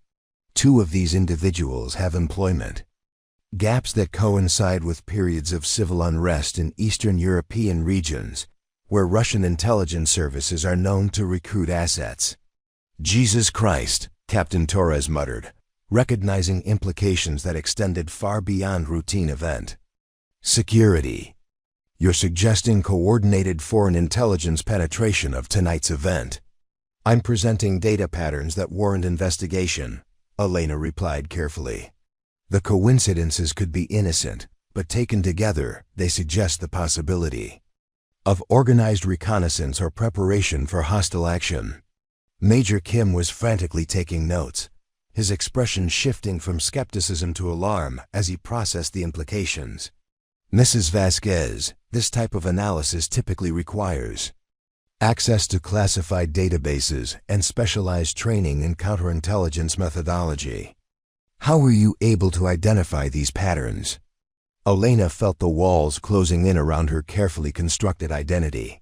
2 of these individuals have employment gaps that coincide with periods of civil unrest in Eastern European regions, where Russian intelligence services are known to recruit assets. Jesus Christ, Captain Torres muttered, recognizing implications that extended far beyond routine event. Security. You're suggesting coordinated foreign intelligence penetration of tonight's event. I'm presenting data patterns that warrant investigation, Elena replied carefully. The coincidences could be innocent, but taken together, they suggest the possibility of organized reconnaissance or preparation for hostile action. Major Kim was frantically taking notes, his expression shifting from skepticism to alarm as he processed the implications. Mrs. Vasquez, this type of analysis typically requires access to classified databases and specialized training in counterintelligence methodology. How were you able to identify these patterns? Elena felt the walls closing in around her carefully constructed identity.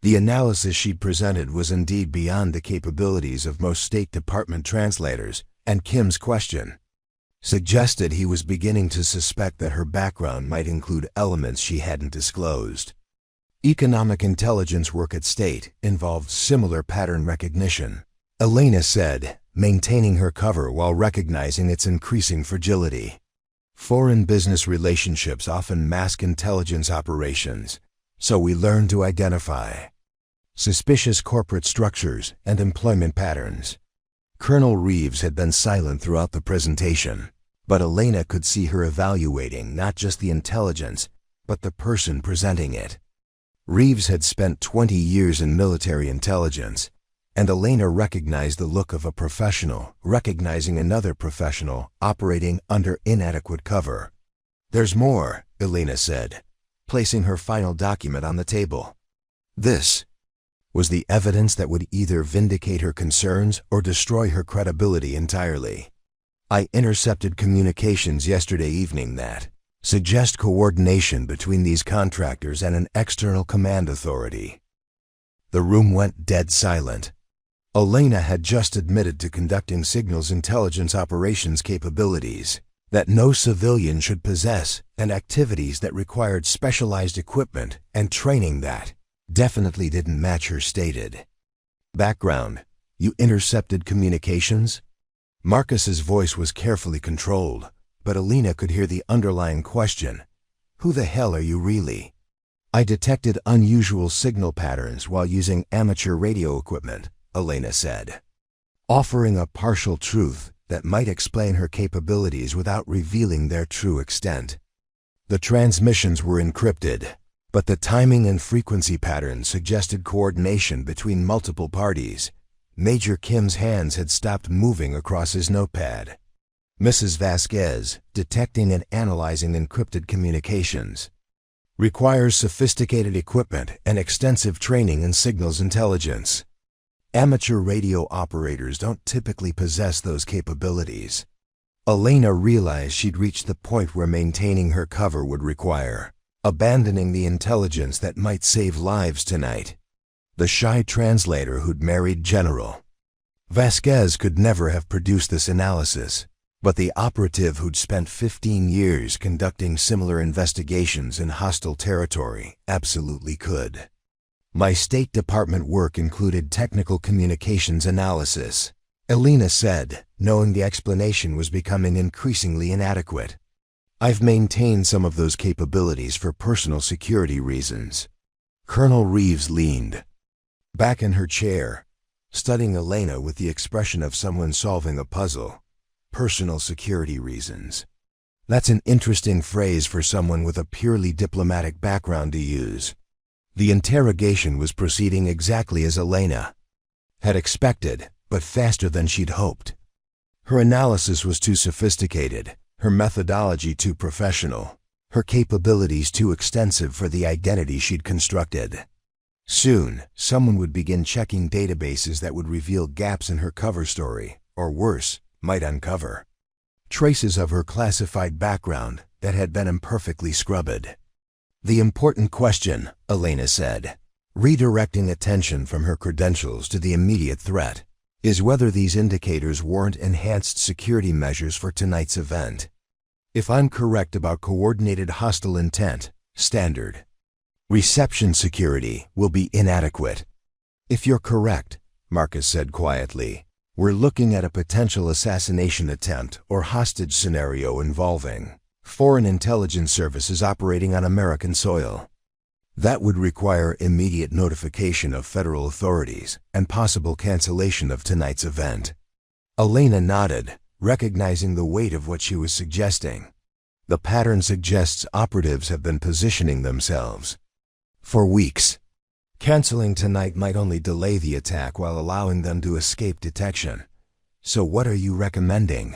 The analysis she'd presented was indeed beyond the capabilities of most State Department translators, and Kim's question suggested he was beginning to suspect that her background might include elements she hadn't disclosed. Economic intelligence work at State involved similar pattern recognition, Elena said, maintaining her cover while recognizing its increasing fragility. Foreign business relationships often mask intelligence operations, so we learn to identify suspicious corporate structures and employment patterns. Colonel Reeves had been silent throughout the presentation, but Elena could see her evaluating not just the intelligence, but the person presenting it. Reeves had spent 20 years in military intelligence, and Elena recognized the look of a professional recognizing another professional operating under inadequate cover. There's more, Elena said, placing her final document on the table. This was the evidence that would either vindicate her concerns or destroy her credibility entirely. I intercepted communications yesterday evening that suggest coordination between these contractors and an external command authority. The room went dead silent. Elena had just admitted to conducting signals intelligence operations capabilities that no civilian should possess and activities that required specialized equipment and training that definitely didn't match her stated background. You intercepted communications? Marcus's voice was carefully controlled, but Elena could hear the underlying question. Who the hell are you really? I detected unusual signal patterns while using amateur radio equipment, Elena said, offering a partial truth that might explain her capabilities without revealing their true extent. The transmissions were encrypted, but the timing and frequency patterns suggested coordination between multiple parties. Major Kim's hands had stopped moving across his notepad. Mrs. Vasquez, detecting and analyzing encrypted communications, requires sophisticated equipment and extensive training in signals intelligence. Amateur radio operators don't typically possess those capabilities. Elena realized she'd reached the point where maintaining her cover would require abandoning the intelligence that might save lives tonight. The shy translator who'd married General Vasquez could never have produced this analysis, but the operative who'd spent 15 years conducting similar investigations in hostile territory absolutely could. My State Department work included technical communications analysis, Elena said, knowing the explanation was becoming increasingly inadequate. I've maintained some of those capabilities for personal security reasons. Colonel Reeves leaned back in her chair, studying Elena with the expression of someone solving a puzzle. Personal security reasons. That's an interesting phrase for someone with a purely diplomatic background to use. The interrogation was proceeding exactly as Elena had expected, but faster than she'd hoped. Her analysis was too sophisticated, her methodology too professional, her capabilities too extensive for the identity she'd constructed. Soon, someone would begin checking databases that would reveal gaps in her cover story, or worse, might uncover traces of her classified background that had been imperfectly scrubbed. The important question, Elena said, redirecting attention from her credentials to the immediate threat, is whether these indicators warrant enhanced security measures for tonight's event. If I'm correct about coordinated hostile intent, standard reception security will be inadequate. If you're correct, Marcus said quietly, we're looking at a potential assassination attempt or hostage scenario involving foreign intelligence services operating on American soil. That would require immediate notification of federal authorities and possible cancellation of tonight's event. Elena nodded, recognizing the weight of what she was suggesting. The pattern suggests operatives have been positioning themselves for weeks. Canceling tonight might only delay the attack while allowing them to escape detection. So what are you recommending?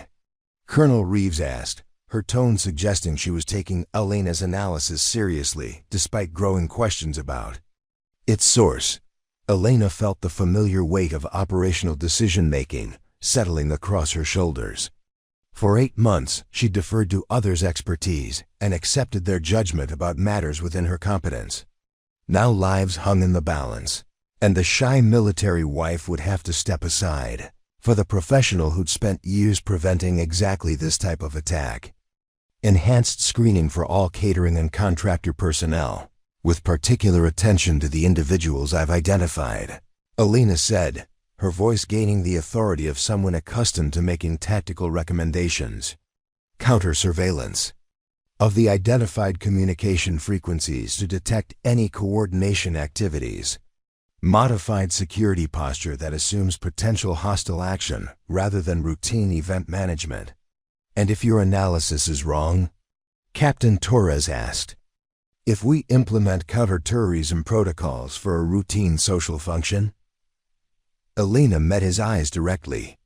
Colonel Reeves asked, her tone suggesting she was taking Elena's analysis seriously, despite growing questions about its source. Elena felt the familiar weight of operational decision-making settling across her shoulders. For 8 months, she deferred to others' expertise and accepted their judgment about matters within her competence. Now lives hung in the balance, and the shy military wife would have to step aside for the professional who'd spent years preventing exactly this type of attack. Enhanced screening for all catering and contractor personnel, with particular attention to the individuals I've identified, Elena said, her voice gaining the authority of someone accustomed to making tactical recommendations. Counter-surveillance of the identified communication frequencies to detect any coordination activities. Modified security posture that assumes potential hostile action rather than routine event management. And if your analysis is wrong? Captain Torres asked. If we implement counterterrorism protocols for a routine social function? Elena met his eyes directly.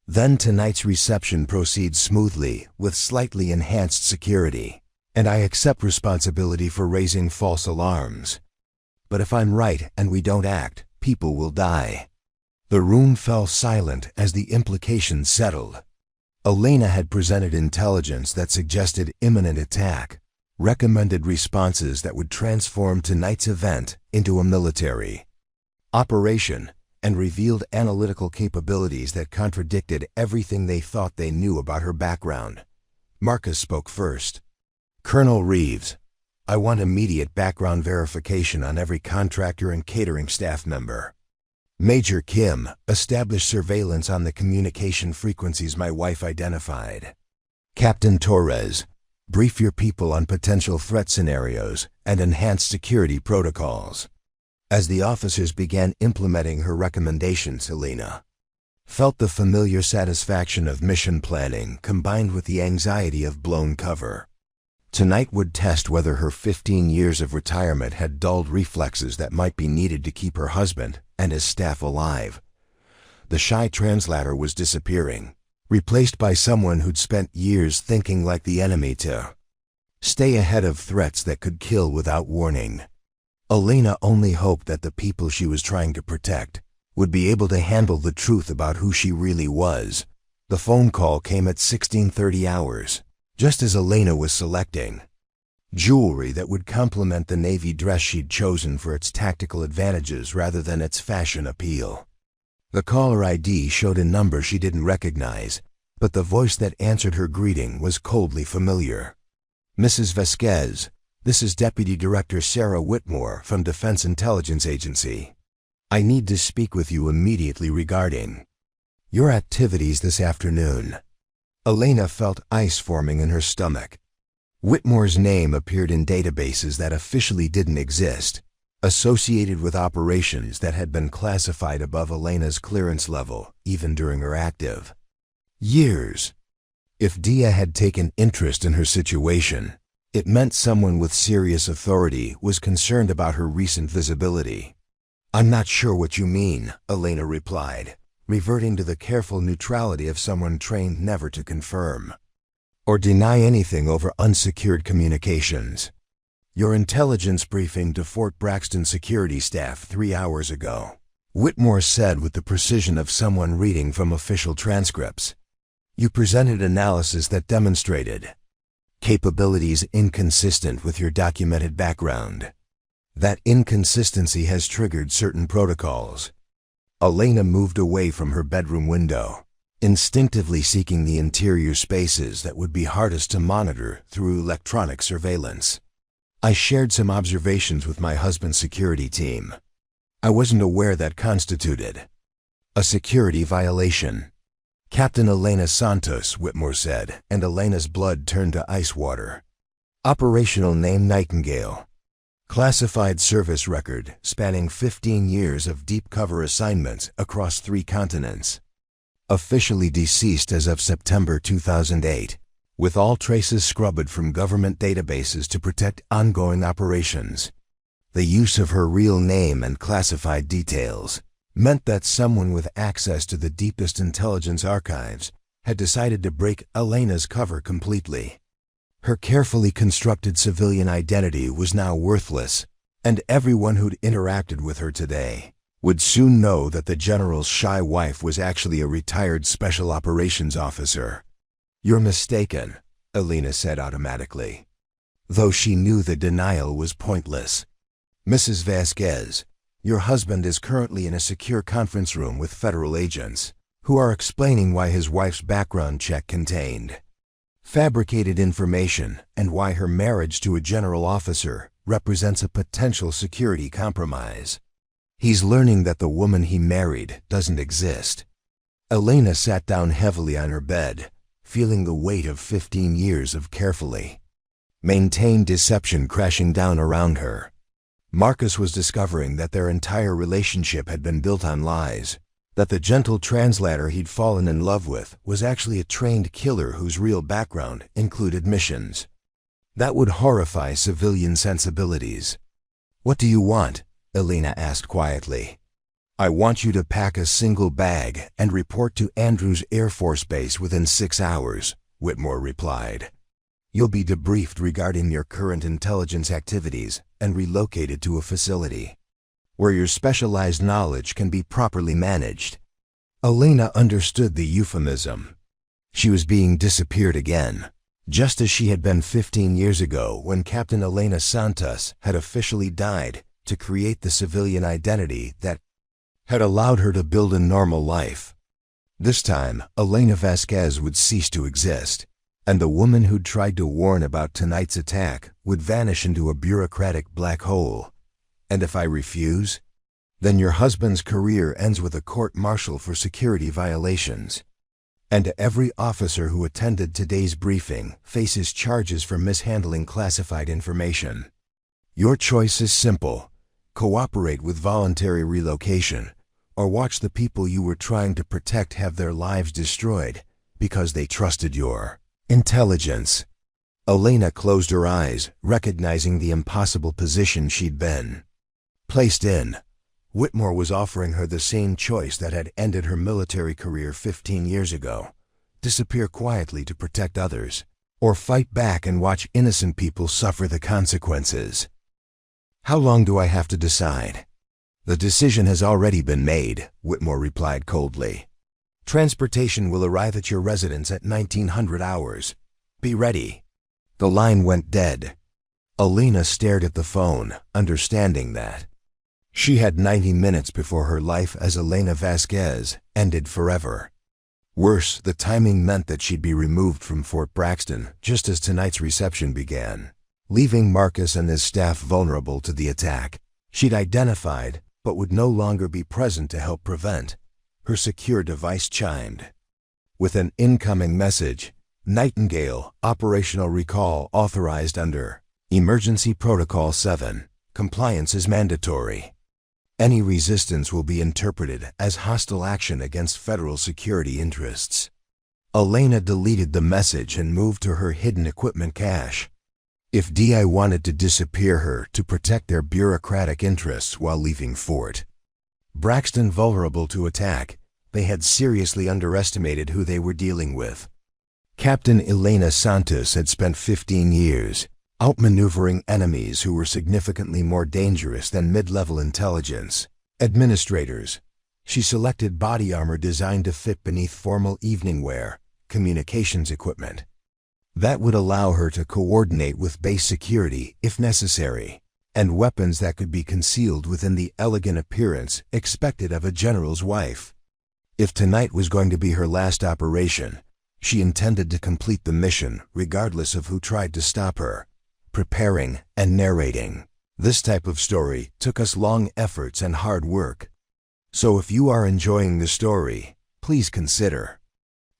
Then tonight's reception proceeds smoothly with slightly enhanced security, and I accept responsibility for raising false alarms. But if I'm right and we don't act, people will die. The room fell silent as the implications settled. Elena had presented intelligence that suggested imminent attack, recommended responses that would transform tonight's event into a military operation, and revealed analytical capabilities that contradicted everything they thought they knew about her background. Marcus spoke first. Colonel Reeves, I want immediate background verification on every contractor and catering staff member. Major Kim, establish surveillance on the communication frequencies my wife identified. Captain Torres, brief your people on potential threat scenarios and enhance security protocols. As the officers began implementing her recommendations, Elena felt the familiar satisfaction of mission planning combined with the anxiety of blown cover. Tonight would test whether her 15 years of retirement had dulled reflexes that might be needed to keep her husband and his staff alive. The shy translator was disappearing, replaced by someone who'd spent years thinking like the enemy to stay ahead of threats that could kill without warning. Elena only hoped that the people she was trying to protect would be able to handle the truth about who she really was. The phone call came at 16:30 hours, just as Elena was selecting jewelry that would complement the navy dress she'd chosen for its tactical advantages rather than its fashion appeal. The caller ID showed a number she didn't recognize, but the voice that answered her greeting was coldly familiar. "Mrs. Vasquez, this is Deputy Director Sarah Whitmore from Defense Intelligence Agency. I need to speak with you immediately regarding your activities this afternoon." Elena felt ice forming in her stomach. Whitmore's name appeared in databases that officially didn't exist, associated with operations that had been classified above Elena's clearance level, even during her active years. If Dia had taken interest in her situation, it meant someone with serious authority was concerned about her recent visibility. "I'm not sure what you mean," Elena replied, reverting to the careful neutrality of someone trained never to confirm or deny anything over unsecured communications. "Your intelligence briefing to Fort Braxton security staff 3 hours ago," Whitmore said with the precision of someone reading from official transcripts. "You presented analysis that demonstrated capabilities inconsistent with your documented background. That inconsistency has triggered certain protocols." Elena moved away from her bedroom window, instinctively seeking the interior spaces that would be hardest to monitor through electronic surveillance. "I shared some observations with my husband's security team. I wasn't aware that constituted a security violation." "Captain Elena Santos," Whitmore said, and Elena's blood turned to ice water. "Operational name Nightingale. Classified service record spanning 15 years of deep cover assignments across 3 continents. Officially deceased as of September 2008, with all traces scrubbed from government databases to protect ongoing operations." The use of her real name and classified details meant that someone with access to the deepest intelligence archives had decided to break Elena's cover completely. Her carefully constructed civilian identity was now worthless, and everyone who'd interacted with her today would soon know that the general's shy wife was actually a retired special operations officer. "You're mistaken," Elena said automatically, though she knew the denial was pointless. "Mrs. Vasquez, your husband is currently in a secure conference room with federal agents, who are explaining why his wife's background check contained fabricated information and why her marriage to a general officer represents a potential security compromise. He's learning that the woman he married doesn't exist." Elena sat down heavily on her bed, feeling the weight of 15 years of carefully maintained deception crashing down around her. Marcus was discovering that their entire relationship had been built on lies, that the gentle translator he'd fallen in love with was actually a trained killer whose real background included missions that would horrify civilian sensibilities. "What do you want?" Elena asked quietly. "I want you to pack a single bag and report to Andrews Air Force Base within 6 hours, Whitmore replied. "You'll be debriefed regarding your current intelligence activities and relocated to a facility where your specialized knowledge can be properly managed." Elena understood the euphemism. She was being disappeared again, just as she had been 15 years ago when Captain Elena Santos had officially died to create the civilian identity that had allowed her to build a normal life. This time, Elena Vasquez would cease to exist, and the woman who'd tried to warn about tonight's attack would vanish into a bureaucratic black hole. "And if I refuse? Then your husband's career ends with a court-martial for security violations. And every officer who attended today's briefing faces charges for mishandling classified information. Your choice is simple: cooperate with voluntary relocation, or watch the people you were trying to protect have their lives destroyed because they trusted your intelligence." Elena closed her eyes, recognizing the impossible position she'd been placed in. Whitmore was offering her the same choice that had ended her military career 15 years ago: disappear quietly to protect others, or fight back and watch innocent people suffer the consequences. "How long do I have to decide?" The decision has already been made, Whitmore replied coldly. Transportation will arrive at your residence at 1900 hours. Be ready. The line went dead. Elena stared at the phone, understanding that she had 90 minutes before her life as Elena Vasquez ended forever. Worse, the timing meant that she'd be removed from Fort Braxton just as tonight's reception began, leaving Marcus and his staff vulnerable to the attack she'd identified but would no longer be present to help prevent. Her secure device chimed with an incoming message. Nightingale, operational recall authorized under Emergency Protocol 7. Compliance is mandatory. Any resistance will be interpreted as hostile action against federal security interests. Elena deleted the message and moved to her hidden equipment cache. If DI wanted to disappear her to protect their bureaucratic interests while leaving Fort Braxton vulnerable to attack, they had seriously underestimated who they were dealing with. Captain Elena Santos had spent 15 years outmaneuvering enemies who were significantly more dangerous than mid-level intelligence administrators. She selected body armor designed to fit beneath formal evening wear, communications equipment that would allow her to coordinate with base security if necessary, and weapons that could be concealed within the elegant appearance expected of a general's wife. If tonight was going to be her last operation, she intended to complete the mission regardless of who tried to stop her. Preparing and narrating this type of story took us long efforts and hard work. So if you are enjoying the story, please consider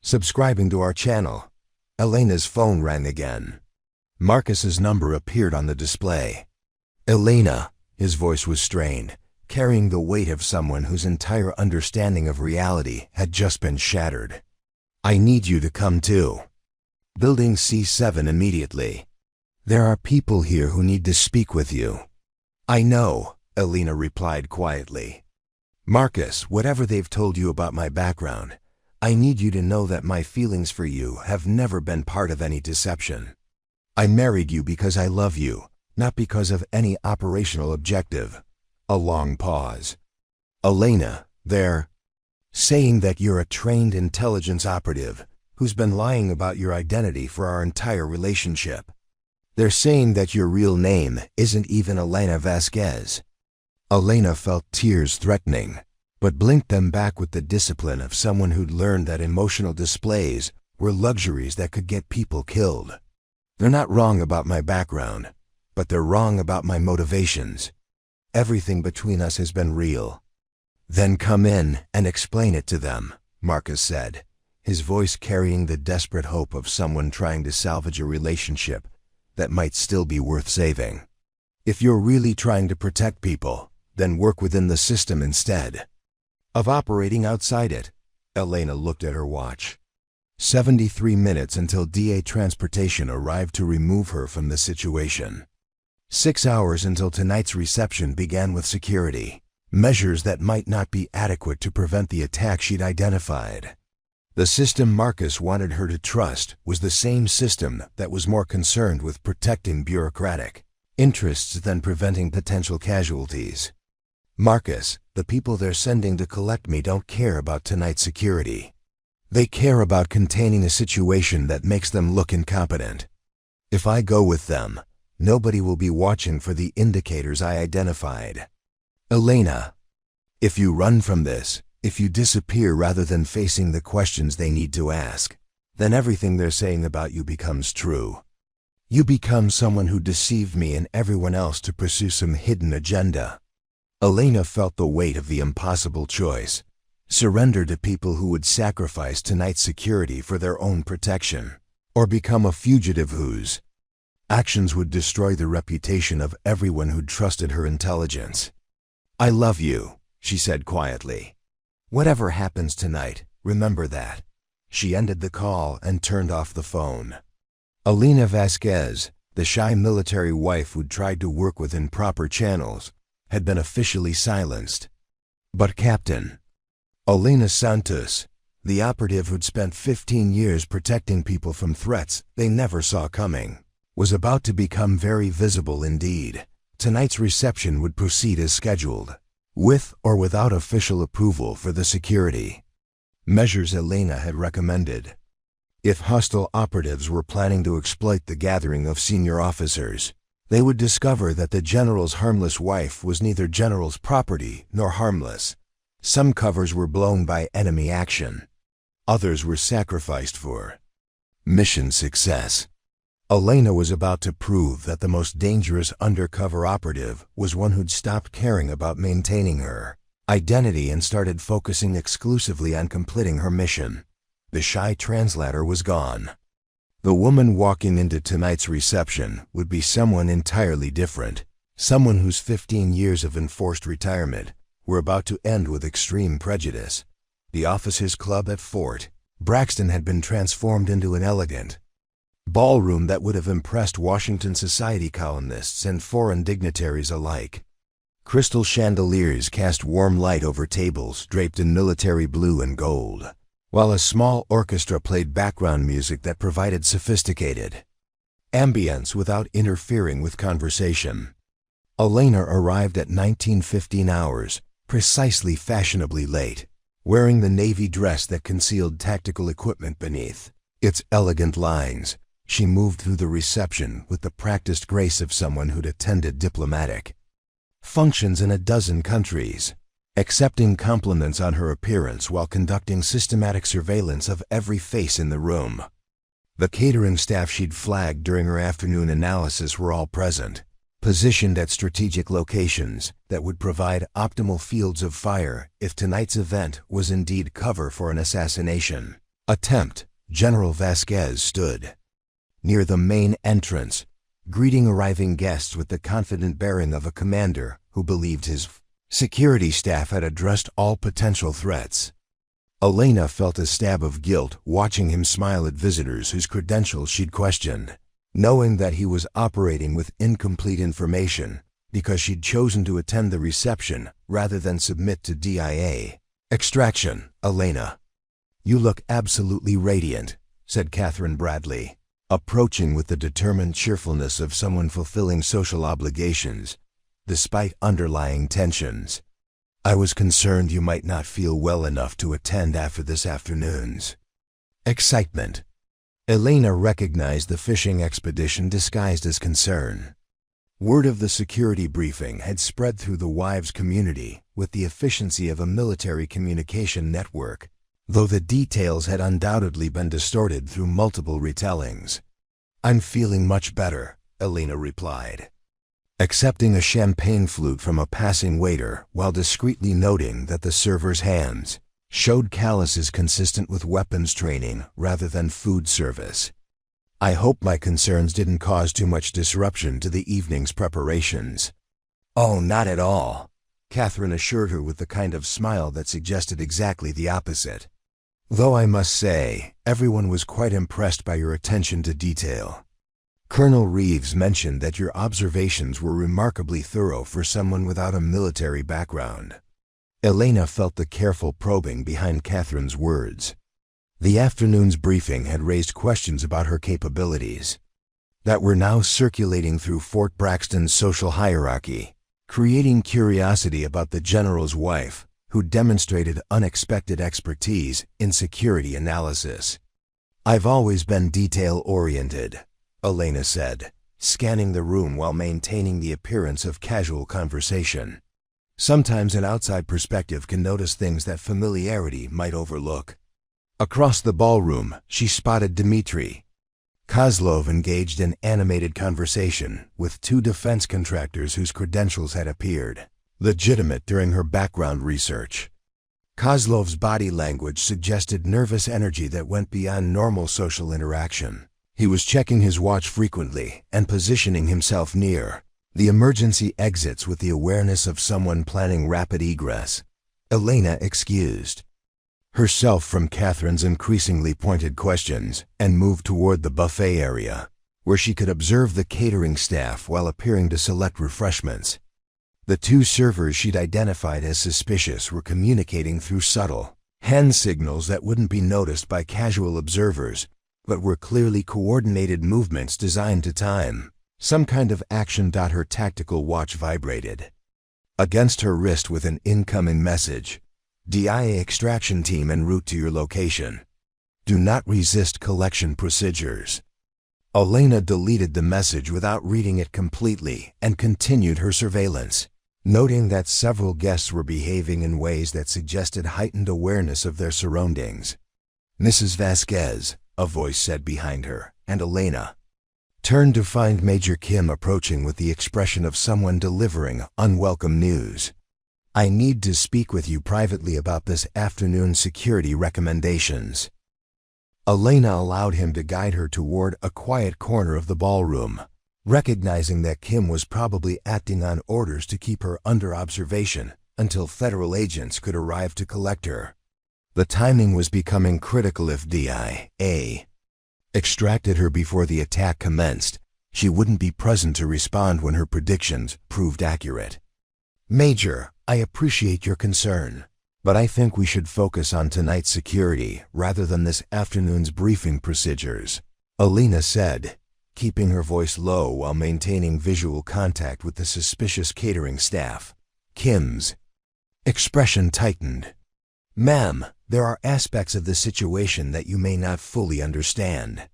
subscribing to our channel. Elena's phone rang again. Marcus's number appeared on the display. Elena, his voice was strained, carrying the weight of someone whose entire understanding of reality had just been shattered. I need you to come to Building C7 immediately. There are people here who need to speak with you. I know, Elena replied quietly. Marcus, whatever they've told you about my background, I need you to know that my feelings for you have never been part of any deception. I married you because I love you, not because of any operational objective. A long pause. Elena, they're saying that you're a trained intelligence operative who's been lying about your identity for our entire relationship. They're saying that your real name isn't even Elena Vasquez. Elena felt tears threatening, but blinked them back with the discipline of someone who'd learned that emotional displays were luxuries that could get people killed. They're not wrong about my background, but they're wrong about my motivations. Everything between us has been real. Then come in and explain it to them, Marcus said, his voice carrying the desperate hope of someone trying to salvage a relationship that might still be worth saving. If you're really trying to protect people, then work within the system instead of operating outside it. Elena looked at her watch. 73 minutes until DA transportation arrived to remove her from the situation. 6 hours until tonight's reception began with security measures that might not be adequate to prevent the attack she'd identified. The system Marcus wanted her to trust was the same system that was more concerned with protecting bureaucratic interests than preventing potential casualties. Marcus, the people they're sending to collect me don't care about tonight's security. They care about containing a situation that makes them look incompetent. If I go with them, nobody will be watching for the indicators I identified. Elena, if you run from this, if you disappear rather than facing the questions they need to ask, then everything they're saying about you becomes true. You become someone who deceived me and everyone else to pursue some hidden agenda. Elena felt the weight of the impossible choice. Surrender to people who would sacrifice tonight's security for their own protection, or become a fugitive whose actions would destroy the reputation of everyone who'd trusted her intelligence. I love you, she said quietly. Whatever happens tonight, remember that. She ended the call and turned off the phone. Elena Vasquez, the shy military wife who'd tried to work within proper channels, had been officially silenced. But Captain Elena Santos, the operative who'd spent 15 years protecting people from threats they never saw coming, was about to become very visible indeed. Tonight's reception would proceed as scheduled. with or without official approval for the security measures Elena had recommended. If hostile operatives were planning to exploit the gathering of senior officers, they would discover that the general's harmless wife was neither general's property nor harmless. Some covers were blown by enemy action. Others were sacrificed for mission success. Elena was about to prove that the most dangerous undercover operative was one who'd stopped caring about maintaining her identity and started focusing exclusively on completing her mission. The shy translator was gone. The woman walking into tonight's reception would be someone entirely different, someone whose 15 years of enforced retirement were about to end with extreme prejudice. The officers' club at Fort Braxton had been transformed into an elegant ballroom that would have impressed Washington society columnists and foreign dignitaries alike. Crystal chandeliers cast warm light over tables draped in military blue and gold, while a small orchestra played background music that provided sophisticated ambience without interfering with conversation. Elena arrived at 19:15 hours, precisely fashionably late, wearing the navy dress that concealed tactical equipment beneath its elegant lines. She moved through the reception with the practiced grace of someone who'd attended diplomatic functions in a dozen countries, accepting compliments on her appearance while conducting systematic surveillance of every face in the room. The catering staff she'd flagged during her afternoon analysis were all present, positioned at strategic locations that would provide optimal fields of fire if tonight's event was indeed cover for an assassination attempt. General Vasquez stood near the main entrance, greeting arriving guests with the confident bearing of a commander who believed his security staff had addressed all potential threats. Elena felt a stab of guilt watching him smile at visitors whose credentials she'd questioned, knowing that he was operating with incomplete information because she'd chosen to attend the reception rather than submit to DIA extraction. "Elena, you look absolutely radiant," said Catherine Bradley, approaching with the determined cheerfulness of someone fulfilling social obligations, despite underlying tensions. "I was concerned you might not feel well enough to attend after this afternoon's excitement." Elena recognized the fishing expedition disguised as concern. Word of the security briefing had spread through the wives' community with the efficiency of a military communication network, though the details had undoubtedly been distorted through multiple retellings. "I'm feeling much better," Elena replied, accepting a champagne flute from a passing waiter while discreetly noting that the server's hands showed calluses consistent with weapons training rather than food service. "I hope my concerns didn't cause too much disruption to the evening's preparations." "Oh, not at all," Catherine assured her with the kind of smile that suggested exactly the opposite. "Though I must say, everyone was quite impressed by your attention to detail. Colonel Reeves mentioned that your observations were remarkably thorough for someone without a military background." Elena felt the careful probing behind Catherine's words. The afternoon's briefing had raised questions about her capabilities that were now circulating through Fort Braxton's social hierarchy, creating curiosity about the general's wife, who demonstrated unexpected expertise in security analysis. "I've always been detail-oriented," Elena said, scanning the room while maintaining the appearance of casual conversation. "Sometimes an outside perspective can notice things that familiarity might overlook." Across the ballroom, she spotted Dmitri Kozlov engaged in animated conversation with two defense contractors whose credentials had appeared legitimate during her background research. Kozlov's body language suggested nervous energy that went beyond normal social interaction. He was checking his watch frequently and positioning himself near the emergency exits with the awareness of someone planning rapid egress. Elena excused herself from Catherine's increasingly pointed questions and moved toward the buffet area, where she could observe the catering staff while appearing to select refreshments. The two servers she'd identified as suspicious were communicating through subtle hand signals that wouldn't be noticed by casual observers, but were clearly coordinated movements designed to time some kind of action. Her tactical watch vibrated. against her wrist with an incoming message. DIA extraction team en route to your location. Do not resist collection procedures. Elena deleted the message without reading it completely and continued her surveillance, noting that several guests were behaving in ways that suggested heightened awareness of their surroundings. Mrs. Vasquez, a voice said behind her, and Elena turned to find Major Kim approaching with the expression of someone delivering unwelcome news. I need to speak with you privately about this afternoon's security recommendations. Elena allowed him to guide her toward a quiet corner of the ballroom, recognizing that Kim was probably acting on orders to keep her under observation until federal agents could arrive to collect her. The timing was becoming critical. If DIA extracted her before the attack commenced, she wouldn't be present to respond when her predictions proved accurate. Major, I appreciate your concern, but I think we should focus on tonight's security rather than this afternoon's briefing procedures, Elena said, keeping her voice low while maintaining visual contact with the suspicious catering staff. Kim's expression tightened. Ma'am, there are aspects of the situation that you may not fully understand.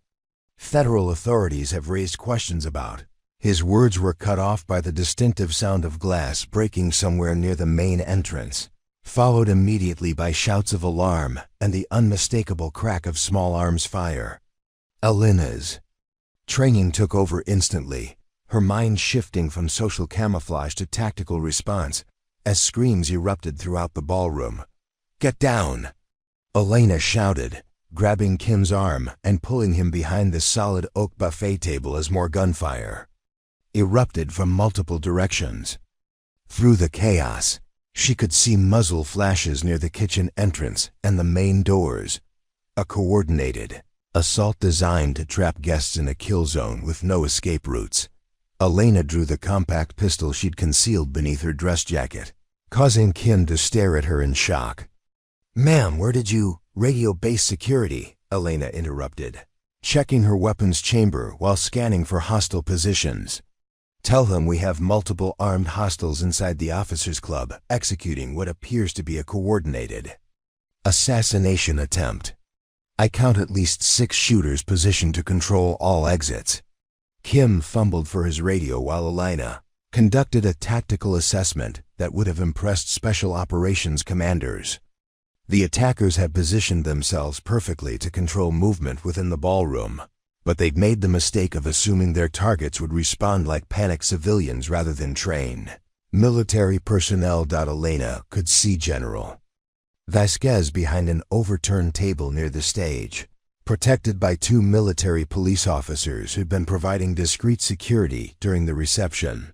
Federal authorities have raised questions about. His words were cut off by the distinctive sound of glass breaking somewhere near the main entrance, followed immediately by shouts of alarm and the unmistakable crack of small arms fire. Elena's training took over instantly, her mind shifting from social camouflage to tactical response as screams erupted throughout the ballroom. Get down! Elena shouted, grabbing Kim's arm and pulling him behind the solid oak buffet table as more gunfire erupted from multiple directions. Through the chaos, she could see muzzle flashes near the kitchen entrance and the main doors. A coordinated assault designed to trap guests in a kill zone with no escape routes. Elena drew the compact pistol she'd concealed beneath her dress jacket, causing Kim to stare at her in shock. Ma'am, where did you— Radio-based security, Elena interrupted, checking her weapons chamber while scanning for hostile positions. Tell them we have multiple armed hostiles inside the officers' club executing what appears to be a coordinated assassination attempt. I count at least 6 shooters positioned to control all exits. Kim fumbled for his radio while Elena conducted a tactical assessment that would have impressed special operations commanders. The attackers had positioned themselves perfectly to control movement within the ballroom, but they'd made the mistake of assuming their targets would respond like panicked civilians rather than trained military personnel. Elena could see General Vasquez behind an overturned table near the stage, protected by 2 military police officers who'd been providing discreet security during the reception.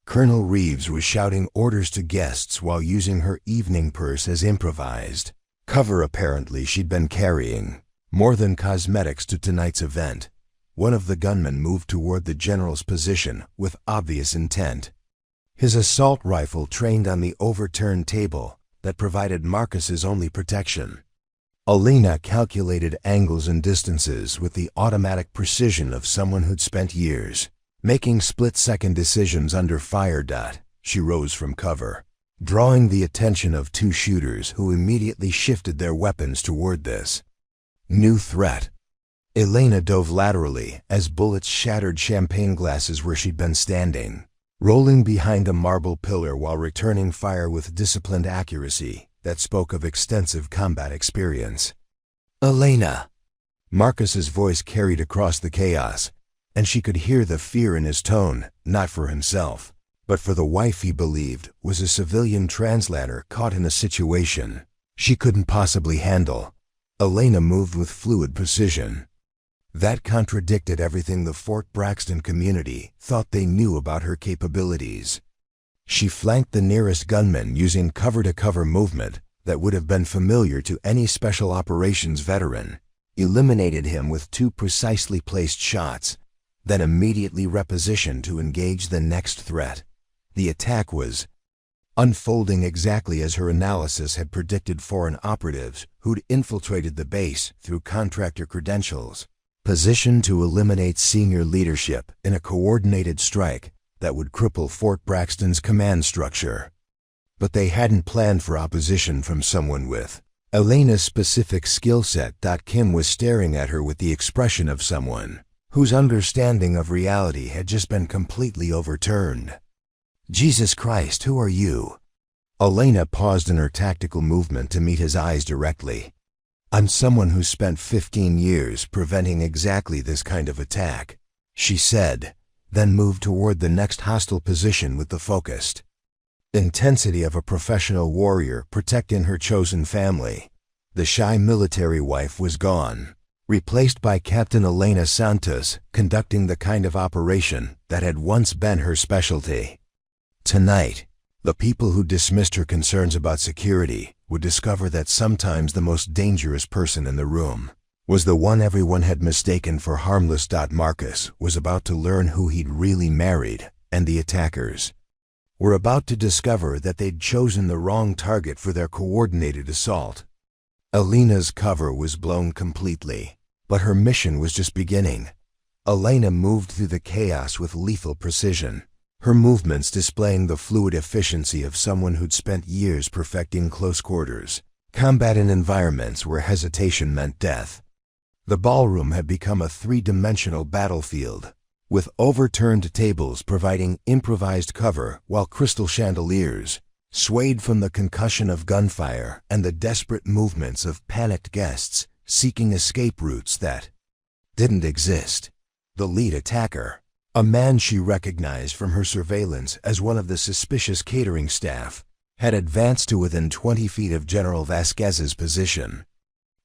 Colonel Reeves was shouting orders to guests while using her evening purse as improvised cover. Apparently she'd been carrying more than cosmetics to tonight's event. One of the gunmen moved toward the general's position with obvious intent, his assault rifle trained on the overturned table that provided Marcus's only protection. Elena calculated angles and distances with the automatic precision of someone who'd spent years making split-second decisions under fire. She rose from cover, drawing the attention of 2 shooters who immediately shifted their weapons toward this new threat. Elena dove laterally as bullets shattered champagne glasses where she'd been standing, rolling behind a marble pillar while returning fire with disciplined accuracy that spoke of extensive combat experience. Elena! Marcus's voice carried across the chaos, and she could hear the fear in his tone, not for himself, but for the wife he believed was a civilian translator caught in a situation she couldn't possibly handle. Elena moved with fluid precision. That contradicted everything the Fort Braxton community thought they knew about her capabilities. She flanked the nearest gunman using cover-to-cover movement that would have been familiar to any special operations veteran, eliminated him with 2 precisely placed shots, then immediately repositioned to engage the next threat. The attack was unfolding exactly as her analysis had predicted. Foreign operatives who'd infiltrated the base through contractor credentials, positioned to eliminate senior leadership in a coordinated strike that would cripple Fort Braxton's command structure. But they hadn't planned for opposition from someone with Elena's specific skill set. Kim was staring at her with the expression of someone whose understanding of reality had just been completely overturned. "Jesus Christ, who are you?" Elena paused in her tactical movement to meet his eyes directly. "I'm someone who spent 15 years preventing exactly this kind of attack," she said, then moved toward the next hostile position with the focused intensity of a professional warrior protecting her chosen family. The shy military wife was gone, replaced by Captain Elena Santos, conducting the kind of operation that had once been her specialty. Tonight, the people who dismissed her concerns about security would discover that sometimes the most dangerous person in the room was the one everyone had mistaken for harmless. Marcus was about to learn who he'd really married, and the attackers were about to discover that they'd chosen the wrong target for their coordinated assault. Elena's cover was blown completely, but her mission was just beginning. Elena moved through the chaos with lethal precision, her movements displaying the fluid efficiency of someone who'd spent years perfecting close quarters combat in environments where hesitation meant death. The ballroom had become a three-dimensional battlefield, with overturned tables providing improvised cover while crystal chandeliers swayed from the concussion of gunfire and the desperate movements of panicked guests seeking escape routes that didn't exist. The lead attacker, a man she recognized from her surveillance as one of the suspicious catering staff, had advanced to within 20 feet of General Vasquez's position.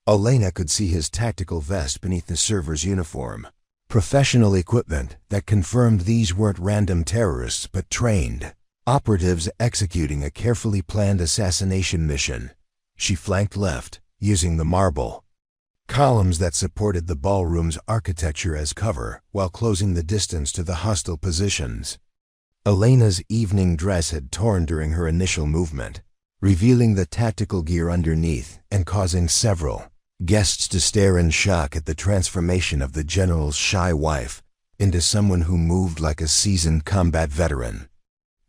Elena could see his tactical vest beneath the server's uniform, professional equipment that confirmed these weren't random terrorists but trained operatives executing a carefully planned assassination mission. She flanked left, using the marble columns that supported the ballroom's architecture as cover while closing the distance to the hostile positions. Elena's evening dress had torn during her initial movement, revealing the tactical gear underneath and causing several guests to stare in shock at the transformation of the general's shy wife into someone who moved like a seasoned combat veteran.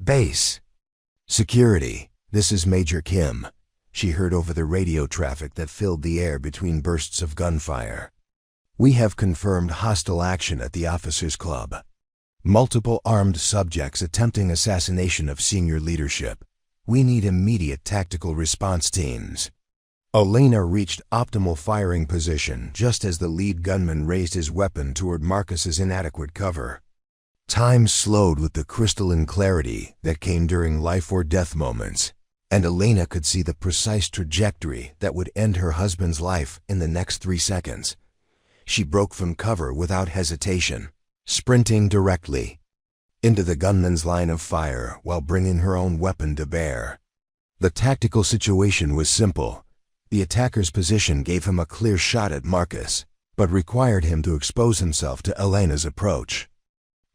"Base security, this is Major Kim," she heard over the radio traffic that filled the air between bursts of gunfire. "We have confirmed hostile action at the officers' club. Multiple armed subjects attempting assassination of senior leadership. We need immediate tactical response teams." Elena reached optimal firing position just as the lead gunman raised his weapon toward Marcus's inadequate cover. Time slowed with the crystalline clarity that came during life-or-death moments, and Elena could see the precise trajectory that would end her husband's life in the next 3 seconds. She broke from cover without hesitation, sprinting directly into the gunman's line of fire while bringing her own weapon to bear. The tactical situation was simple. The attacker's position gave him a clear shot at Marcus, but required him to expose himself to Elena's approach.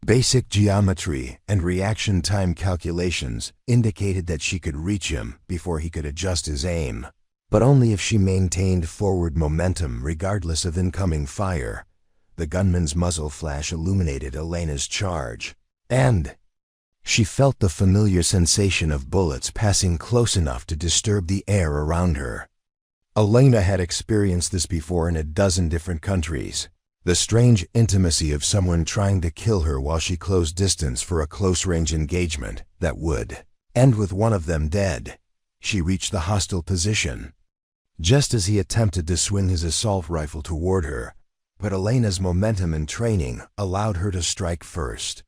Basic geometry and reaction time calculations indicated that she could reach him before he could adjust his aim, but only if she maintained forward momentum regardless of incoming fire. The gunman's muzzle flash illuminated Elena's charge, and she felt the familiar sensation of bullets passing close enough to disturb the air around her. Elena had experienced this before in a dozen different countries. The strange intimacy of someone trying to kill her while she closed distance for a close-range engagement that would end with one of them dead. She reached the hostile position just as he attempted to swing his assault rifle toward her, but Elena's momentum and training allowed her to strike first.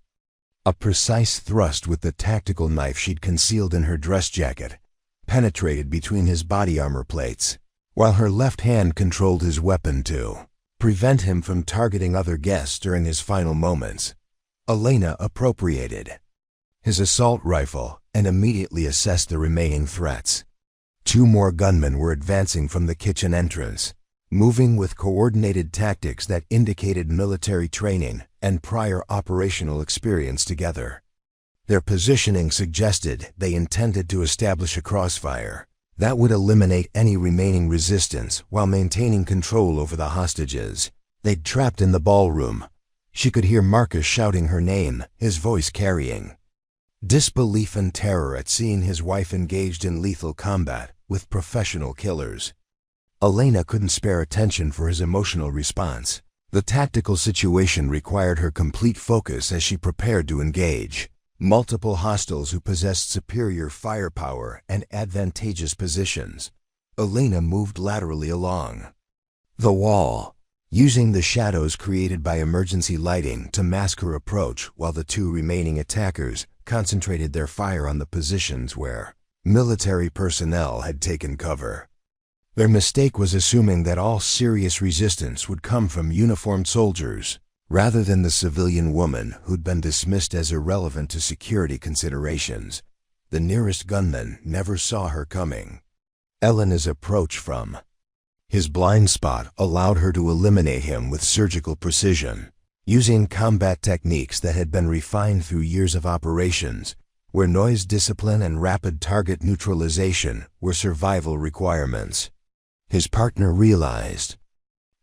A precise thrust with the tactical knife she'd concealed in her dress jacket penetrated between his body armor plates, while her left hand controlled his weapon to prevent him from targeting other guests during his final moments. Elena appropriated his assault rifle and immediately assessed the remaining threats. 2 more gunmen were advancing from the kitchen entrance, moving with coordinated tactics that indicated military training and prior operational experience together. Their positioning suggested they intended to establish a crossfire that would eliminate any remaining resistance while maintaining control over the hostages they'd trapped in the ballroom. She could hear Marcus shouting her name, his voice carrying disbelief and terror at seeing his wife engaged in lethal combat with professional killers. Elena couldn't spare attention for his emotional response. The tactical situation required her complete focus as she prepared to engage multiple hostiles who possessed superior firepower and advantageous positions. Elena moved laterally along the wall, using the shadows created by emergency lighting to mask her approach, while the two remaining attackers concentrated their fire on the positions where military personnel had taken cover. Their mistake was assuming that all serious resistance would come from uniformed soldiers, rather than the civilian woman who'd been dismissed as irrelevant to security considerations. The nearest gunman never saw her coming. Elena's approach from his blind spot allowed her to eliminate him with surgical precision, using combat techniques that had been refined through years of operations, where noise discipline and rapid target neutralization were survival requirements. His partner realized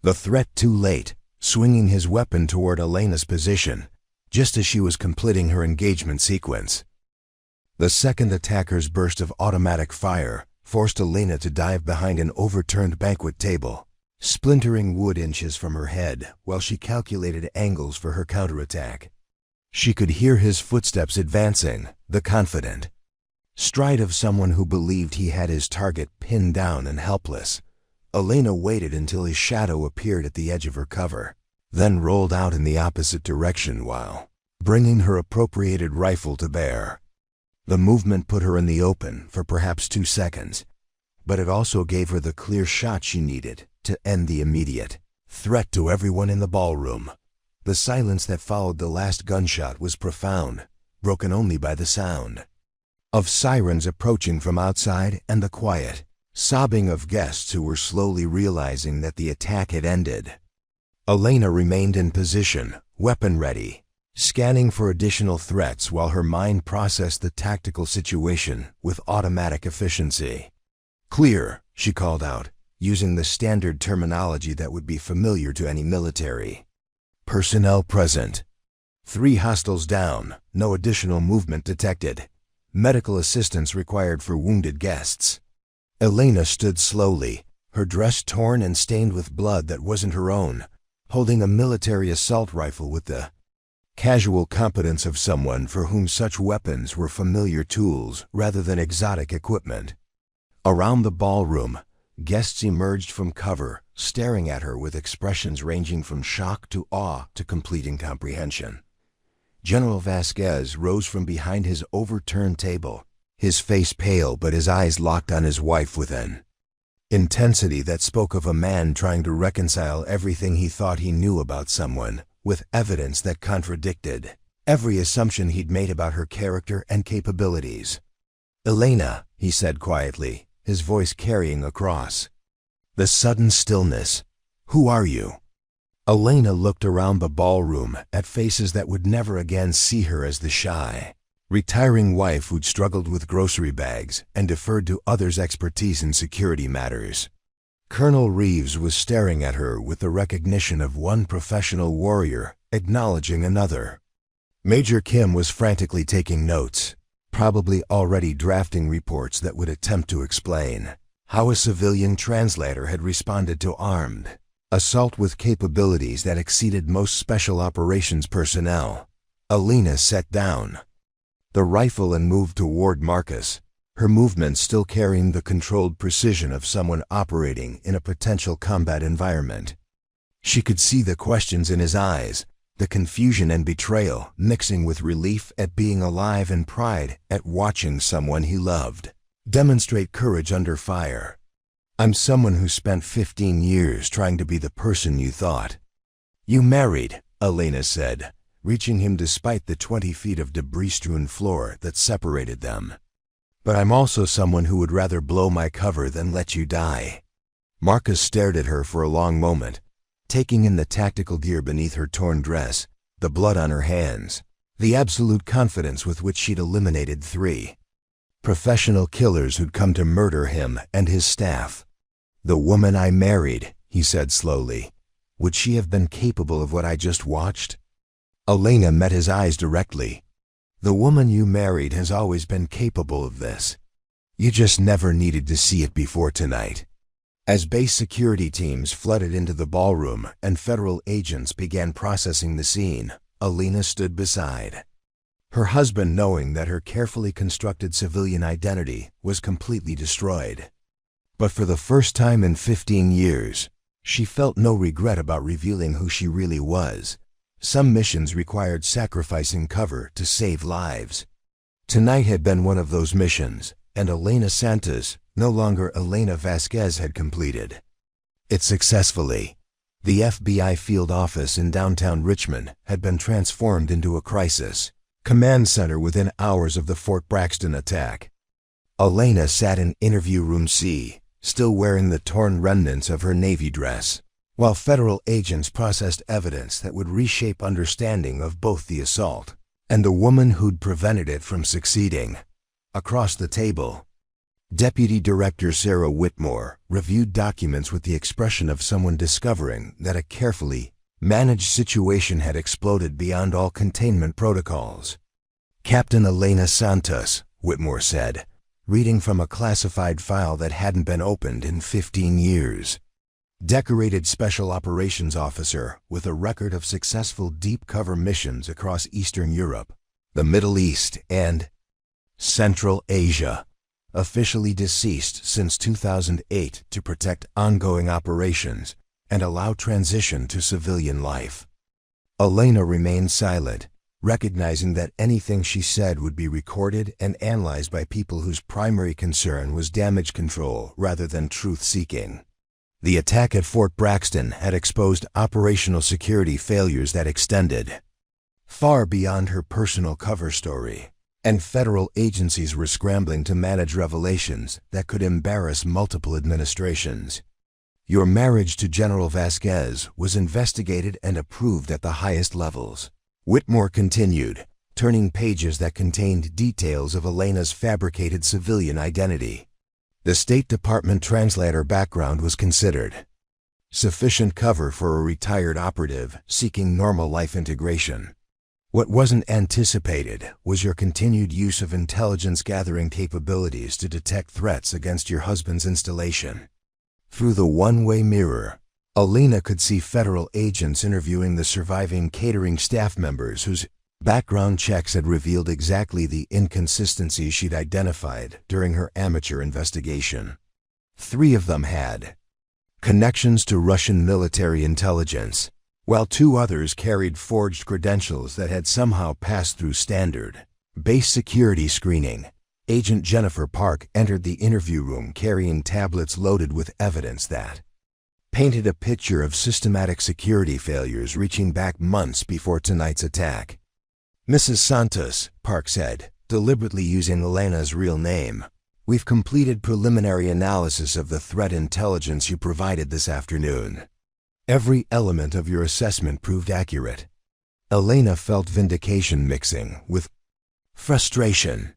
the threat too late, swinging his weapon toward Elena's position, just as she was completing her engagement sequence. The second attacker's burst of automatic fire forced Elena to dive behind an overturned banquet table, splintering wood inches from her head while she calculated angles for her counterattack. She could hear his footsteps advancing, the confident stride of someone who believed he had his target pinned down and helpless. Elena waited until his shadow appeared at the edge of her cover, then rolled out in the opposite direction while bringing her appropriated rifle to bear. The movement put her in the open for perhaps 2 seconds, but it also gave her the clear shot she needed to end the immediate threat to everyone in the ballroom. The silence that followed the last gunshot was profound, broken only by the sound of sirens approaching from outside and the quiet sobbing of guests who were slowly realizing that the attack had ended. Elena remained in position, weapon ready, scanning for additional threats while her mind processed the tactical situation with automatic efficiency. "Clear," she called out, using the standard terminology that would be familiar to any military personnel present. 3 hostiles down, no additional movement detected. Medical assistance required for wounded guests. Elena stood slowly, her dress torn and stained with blood that wasn't her own, holding a military assault rifle with the casual competence of someone for whom such weapons were familiar tools rather than exotic equipment. Around the ballroom, guests emerged from cover, staring at her with expressions ranging from shock to awe to complete incomprehension. General Vasquez rose from behind his overturned table, his face pale but his eyes locked on his wife with an intensity that spoke of a man trying to reconcile everything he thought he knew about someone with evidence that contradicted every assumption he'd made about her character and capabilities. "Elena," he said quietly, his voice carrying across the sudden stillness, "who are you?" Elena looked around the ballroom at faces that would never again see her as the shy, retiring wife who'd struggled with grocery bags and deferred to others' expertise in security matters. Colonel Reeves was staring at her with the recognition of one professional warrior acknowledging another. Major Kim was frantically taking notes, probably already drafting reports that would attempt to explain how a civilian translator had responded to armed assault with capabilities that exceeded most special operations personnel. Elena sat down the rifle and moved toward Marcus, her movements still carrying the controlled precision of someone operating in a potential combat environment. She could see the questions in his eyes, the confusion and betrayal mixing with relief at being alive and pride at watching someone he loved demonstrate courage under fire. "I'm someone who spent 15 years trying to be the person you thought you married," Elena said, reaching him despite the 20 feet of debris-strewn floor that separated them. "But I'm also someone who would rather blow my cover than let you die." Marcus stared at her for a long moment, taking in the tactical gear beneath her torn dress, the blood on her hands, the absolute confidence with which she'd eliminated 3 professional killers who'd come to murder him and his staff. "The woman I married," he said slowly, "would she have been capable of what I just watched?" Elena met his eyes directly. The woman you married has always been capable of this. You just never needed to see it before tonight." As base security teams flooded into the ballroom and federal agents began processing the scene, Elena stood beside her husband, knowing that her carefully constructed civilian identity was completely destroyed. But for the first time in 15 years, she felt no regret about revealing who she really was. Some missions required sacrificing cover to save lives. Tonight had been one of those missions, and Elena Santos, no longer Elena Vasquez, had completed it successfully. The FBI field office in downtown Richmond had been transformed into a crisis command center within hours of the Fort Braxton attack. Elena sat in interview room C, still wearing the torn remnants of her Navy dress, while federal agents processed evidence that would reshape understanding of both the assault and the woman who'd prevented it from succeeding. Across the table, Deputy Director Sarah Whitmore reviewed documents with the expression of someone discovering that a carefully managed situation had exploded beyond all containment protocols. "Captain Elena Santos," Whitmore said, reading from a classified file that hadn't been opened in 15 years. Decorated Special Operations Officer with a record of successful deep cover missions across Eastern Europe, the Middle East, and Central Asia. Officially deceased since 2008 to protect ongoing operations and allow transition to civilian life. Elena remained silent, recognizing that anything she said would be recorded and analyzed by people whose primary concern was damage control rather than truth-seeking. The attack at Fort Braxton had exposed operational security failures that extended far beyond her personal cover story, and federal agencies were scrambling to manage revelations that could embarrass multiple administrations. "Your marriage to General Vasquez was investigated and approved at the highest levels," Whitmore continued, turning pages that contained details of Elena's fabricated civilian identity. The State Department translator background was considered sufficient cover for a retired operative seeking normal life integration. What wasn't anticipated was your continued use of intelligence gathering capabilities to detect threats against your husband's installation. Through the one-way mirror, Elena could see federal agents interviewing the surviving catering staff members whose background checks had revealed exactly the inconsistencies she'd identified during her amateur investigation. 3 of them had connections to Russian military intelligence, while 2 others carried forged credentials that had somehow passed through standard base security screening. Agent Jennifer Park entered the interview room carrying tablets loaded with evidence that painted a picture of systematic security failures reaching back months before tonight's attack. "Mrs. Santos," Park said, deliberately using Elena's real name, "we've completed preliminary analysis of the threat intelligence you provided this afternoon. Every element of your assessment proved accurate." Elena felt vindication mixing with frustration.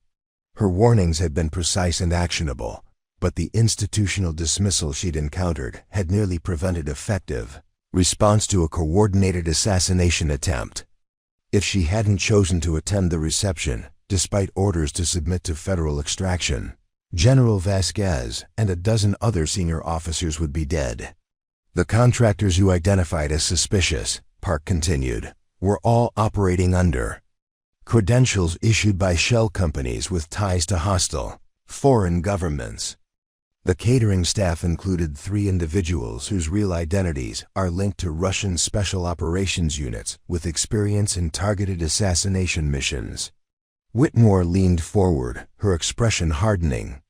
Her warnings had been precise and actionable, but the institutional dismissal she'd encountered had nearly prevented effective response to a coordinated assassination attempt. If she hadn't chosen to attend the reception, despite orders to submit to federal extraction, General Vasquez and a dozen other senior officers would be dead. "The contractors you identified as suspicious," Park continued, "were all operating under credentials issued by shell companies with ties to hostile foreign governments. The catering staff included 3 individuals whose real identities are linked to Russian special operations units with experience in targeted assassination missions." Whitmore leaned forward, her expression hardening.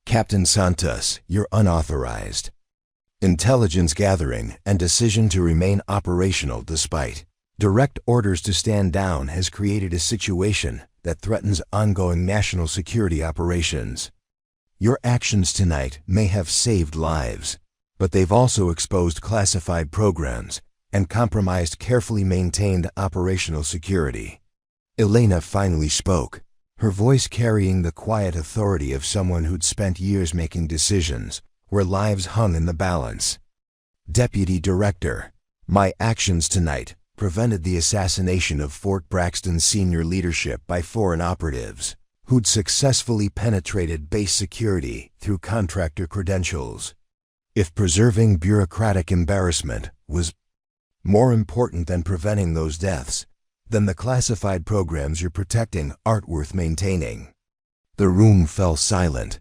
"Captain Santos, you're unauthorized intelligence gathering and decision to remain operational despite direct orders to stand down has created a situation that threatens ongoing national security operations. Your actions tonight may have saved lives, but they've also exposed classified programs and compromised carefully maintained operational security." Elena finally spoke, her voice carrying the quiet authority of someone who'd spent years making decisions where lives hung in the balance. "Deputy Director, my actions tonight prevented the assassination of Fort Braxton's senior leadership by foreign operatives who'd successfully penetrated base security through contractor credentials. If preserving bureaucratic embarrassment was more important than preventing those deaths, then the classified programs you're protecting aren't worth maintaining. The room fell silent.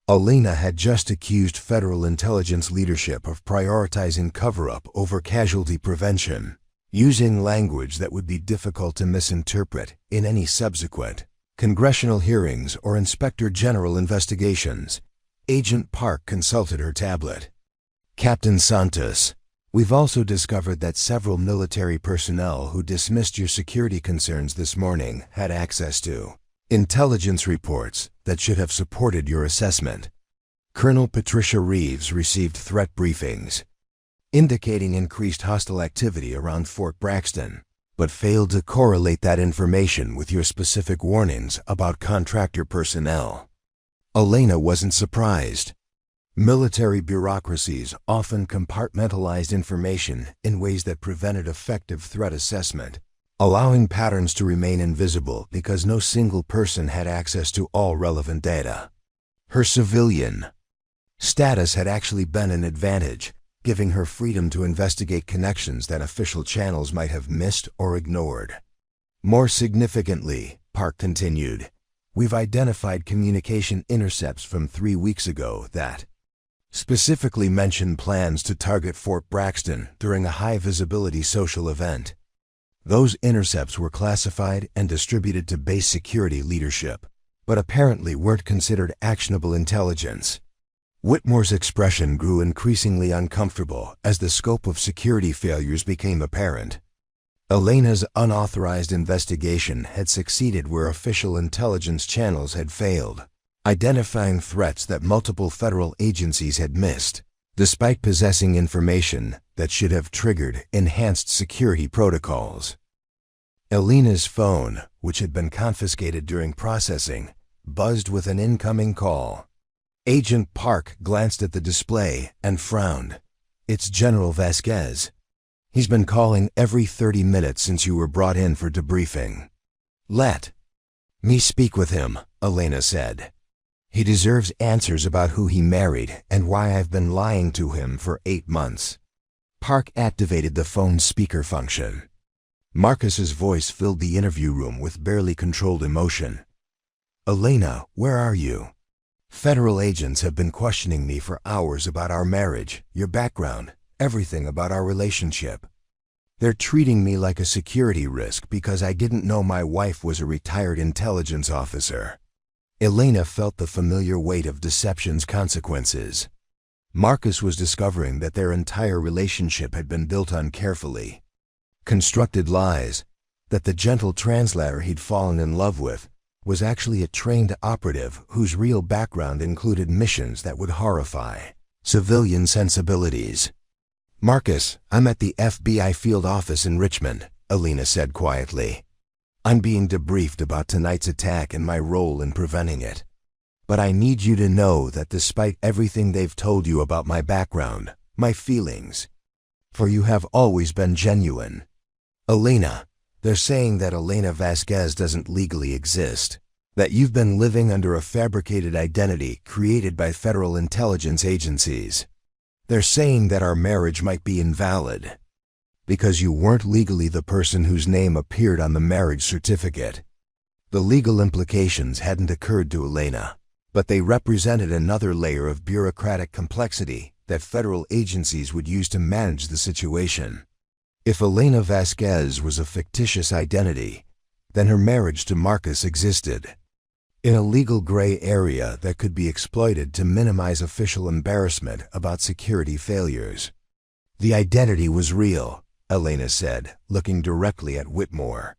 Elena had just accused federal intelligence leadership of prioritizing cover-up over casualty prevention, using language that would be difficult to misinterpret in any subsequent congressional hearings or inspector general investigations. Agent Park consulted her tablet. Captain Santos, we've also discovered that several military personnel who dismissed your security concerns this morning had access to intelligence reports that should have supported your assessment. Colonel Patricia Reeves received threat briefings indicating increased hostile activity around Fort Braxton, but failed to correlate that information with your specific warnings about contractor personnel. Elena wasn't surprised. Military bureaucracies often compartmentalized information in ways that prevented effective threat assessment, allowing patterns to remain invisible because no single person had access to all relevant data. Her civilian status had actually been an advantage, giving her freedom to investigate connections that official channels might have missed or ignored. More significantly, Park continued, we've identified communication intercepts from 3 weeks ago that specifically mention plans to target Fort Braxton during a high-visibility social event. Those intercepts were classified and distributed to base security leadership, but apparently weren't considered actionable intelligence. Whitmore's expression grew increasingly uncomfortable as the scope of security failures became apparent. Elena's unauthorized investigation had succeeded where official intelligence channels had failed, identifying threats that multiple federal agencies had missed, despite possessing information that should have triggered enhanced security protocols. Elena's phone, which had been confiscated during processing, buzzed with an incoming call. Agent Park glanced at the display and frowned. It's General Vasquez. He's been calling every 30 minutes since you were brought in for debriefing. Let me speak with him, Elena said. He deserves answers about who he married and why I've been lying to him for 8 months. Park activated the phone's speaker function. Marcus's voice filled the interview room with barely controlled emotion. Elena, where are you? Federal agents have been questioning me for hours about our marriage, your background, everything about our relationship. They're treating me like a security risk because I didn't know my wife was a retired intelligence officer. Elena felt the familiar weight of deception's consequences. Marcus was discovering that their entire relationship had been built on carefully constructed lies, that the gentle translator he'd fallen in love with was actually a trained operative whose real background included missions that would horrify civilian sensibilities. Marcus, I'm at the FBI field office in Richmond, Elena said quietly. I'm being debriefed about tonight's attack and my role in preventing it. But I need you to know that despite everything they've told you about my background, my feelings for you have always been genuine. Elena, they're saying that Elena Vasquez doesn't legally exist, that you've been living under a fabricated identity created by federal intelligence agencies. They're saying that our marriage might be invalid because you weren't legally the person whose name appeared on the marriage certificate. The legal implications hadn't occurred to Elena, but they represented another layer of bureaucratic complexity that federal agencies would use to manage the situation. If Elena Vasquez was a fictitious identity, then her marriage to Marcus existed in a legal gray area that could be exploited to minimize official embarrassment about security failures. The identity was real, Elena said, looking directly at Whitmore.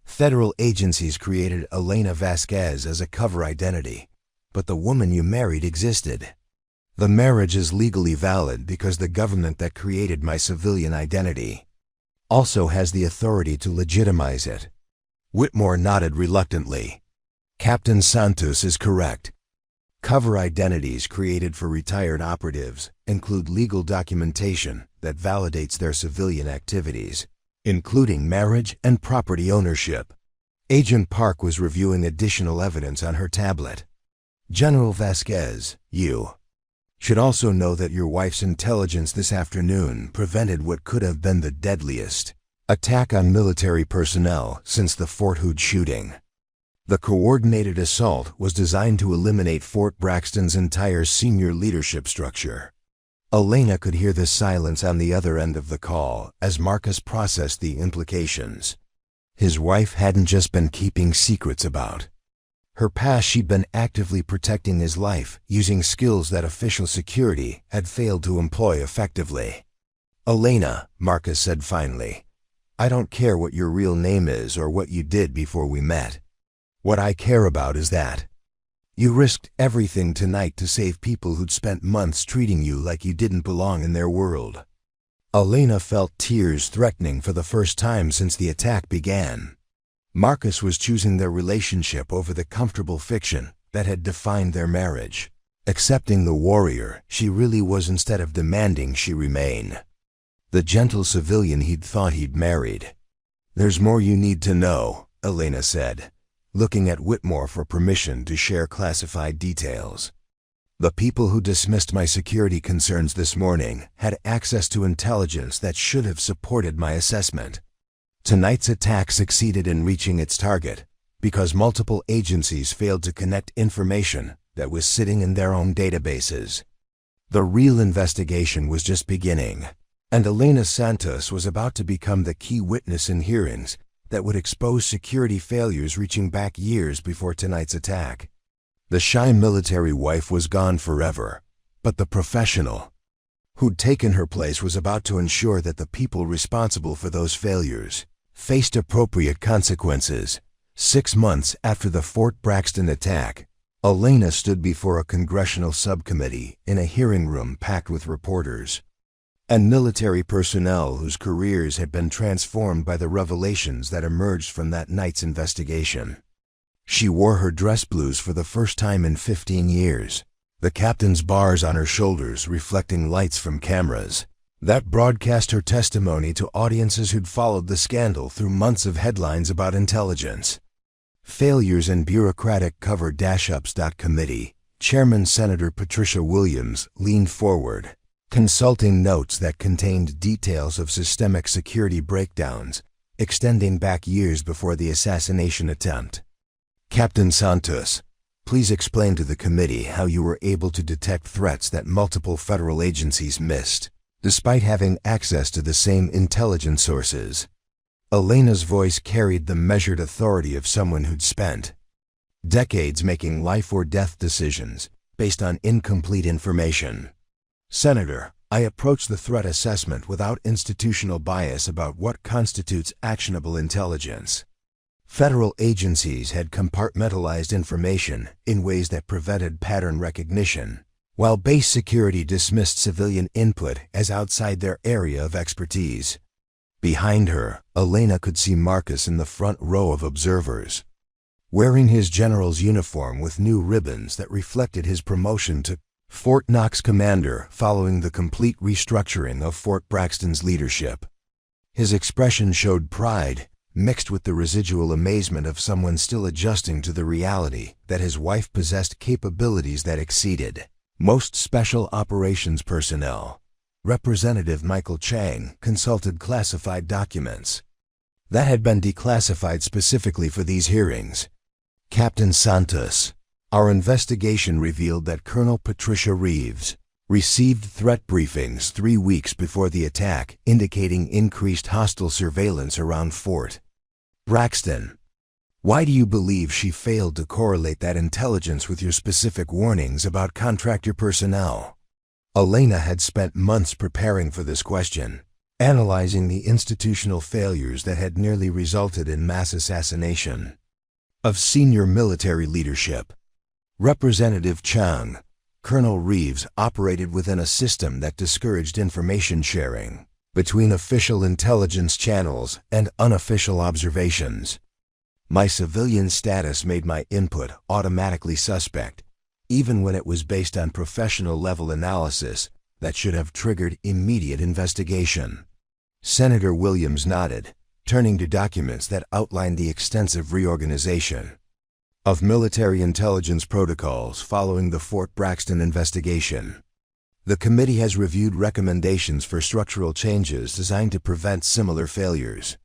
Federal agencies created Elena Vasquez as a cover identity, but the woman you married existed. The marriage is legally valid because the government that created my civilian identity also has the authority to legitimize it. Whitmore nodded reluctantly. Captain Santos is correct. Cover identities created for retired operatives include legal documentation that validates their civilian activities, including marriage and property ownership. Agent Park was reviewing additional evidence on her tablet. General Vasquez, you should also know that your wife's intelligence this afternoon prevented what could have been the deadliest attack on military personnel since the Fort Hood shooting. The coordinated assault was designed to eliminate Fort Braxton's entire senior leadership structure. Elena could hear the silence on the other end of the call as Marcus processed the implications. His wife hadn't just been keeping secrets about her past, she'd been actively protecting his life using skills that official security had failed to employ effectively. "Elena," Marcus said finally, "I don't care what your real name is or what you did before we met. What I care about is that you risked everything tonight to save people who'd spent months treating you like you didn't belong in their world." Elena felt tears threatening for the first time since the attack began. Marcus was choosing their relationship over the comfortable fiction that had defined their marriage, accepting the warrior she really was instead of demanding she remain the gentle civilian he'd thought he'd married. "There's more you need to know," Elena said, looking at Whitmore for permission to share classified details. "The people who dismissed my security concerns this morning had access to intelligence that should have supported my assessment. Tonight's attack succeeded in reaching its target because multiple agencies failed to connect information that was sitting in their own databases. The real investigation was just beginning, and Elena Santos was about to become the key witness in hearings that would expose security failures reaching back years before tonight's attack. The shy military wife was gone forever, but the professional who'd taken her place was about to ensure that the people responsible for those failures faced appropriate consequences. 6 months after the Fort Braxton attack, Elena stood before a congressional subcommittee in a hearing room packed with reporters and military personnel whose careers had been transformed by the revelations that emerged from that night's investigation. She wore her dress blues for the first time in 15 years, the captain's bars on her shoulders reflecting lights from cameras that broadcast her testimony to audiences who'd followed the scandal through months of headlines about intelligence. Failures and bureaucratic cover dash-ups. Committee Chairman Senator Patricia Williams leaned forward, consulting notes that contained details of systemic security breakdowns extending back years before the assassination attempt. "Captain Santos, please explain to the committee how you were able to detect threats that multiple federal agencies missed, despite having access to the same intelligence sources." Elena's voice carried the measured authority of someone who'd spent decades making life-or-death decisions based on incomplete information. "Senator, I approach the threat assessment without institutional bias about what constitutes actionable intelligence. Federal agencies had compartmentalized information in ways that prevented pattern recognition, while base security dismissed civilian input as outside their area of expertise." Behind her, Elena could see Marcus in the front row of observers, wearing his general's uniform with new ribbons that reflected his promotion to Fort Knox commander following the complete restructuring of Fort Braxton's leadership. His expression showed pride, mixed with the residual amazement of someone still adjusting to the reality that his wife possessed capabilities that exceeded most special operations personnel. Representative Michael Chang consulted classified documents that had been declassified specifically for these hearings. "Captain Santos, our investigation revealed that Colonel Patricia Reeves received threat briefings 3 weeks before the attack indicating increased hostile surveillance around Fort Braxton. Why do you believe she failed to correlate that intelligence with your specific warnings about contractor personnel?" Elena had spent months preparing for this question, analyzing the institutional failures that had nearly resulted in mass assassination of senior military leadership. Representative Chang, Colonel Reeves operated within a system that discouraged information sharing between official intelligence channels and unofficial observations. My civilian status made my input automatically suspect, even when it was based on professional-level analysis that should have triggered immediate investigation. Senator Williams nodded, turning to documents that outlined the extensive reorganization of military intelligence protocols following the Fort Braxton investigation. The committee has reviewed recommendations for structural changes designed to prevent similar failures.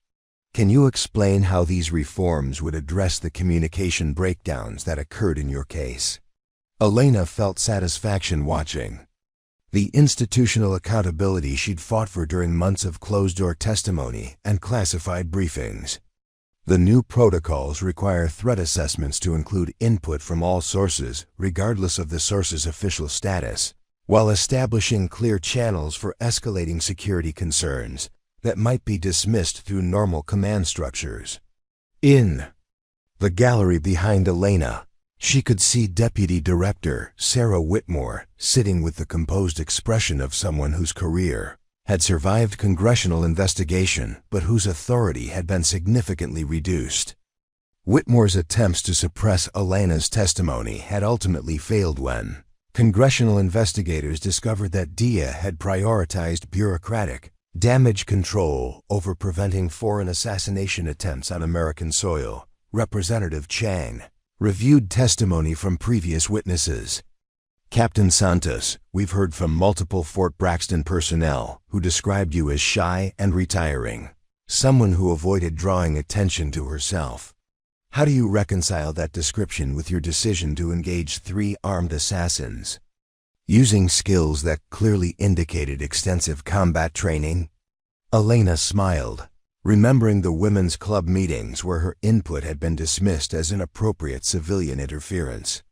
Can you explain how these reforms would address the communication breakdowns that occurred in your case? Elena felt satisfaction watching the institutional accountability she'd fought for during months of closed-door testimony and classified briefings. The new protocols require threat assessments to include input from all sources, regardless of the source's official status, while establishing clear channels for escalating security concerns that might be dismissed through normal command structures. In the gallery behind Elena, she could see Deputy Director Sarah Whitmore sitting with the composed expression of someone whose career had survived congressional investigation but whose authority had been significantly reduced. Whitmore's attempts to suppress Elena's testimony had ultimately failed when congressional investigators discovered that DIA had prioritized bureaucratic damage control over preventing foreign assassination attempts on American soil. Representative Chang reviewed testimony from previous witnesses. Captain Santos, we've heard from multiple Fort Braxton personnel who described you as shy and retiring, someone who avoided drawing attention to herself. How do you reconcile that description with your decision to engage 3 armed assassins, using skills that clearly indicated extensive combat training? Elena smiled, remembering the women's club meetings where her input had been dismissed as inappropriate civilian interference.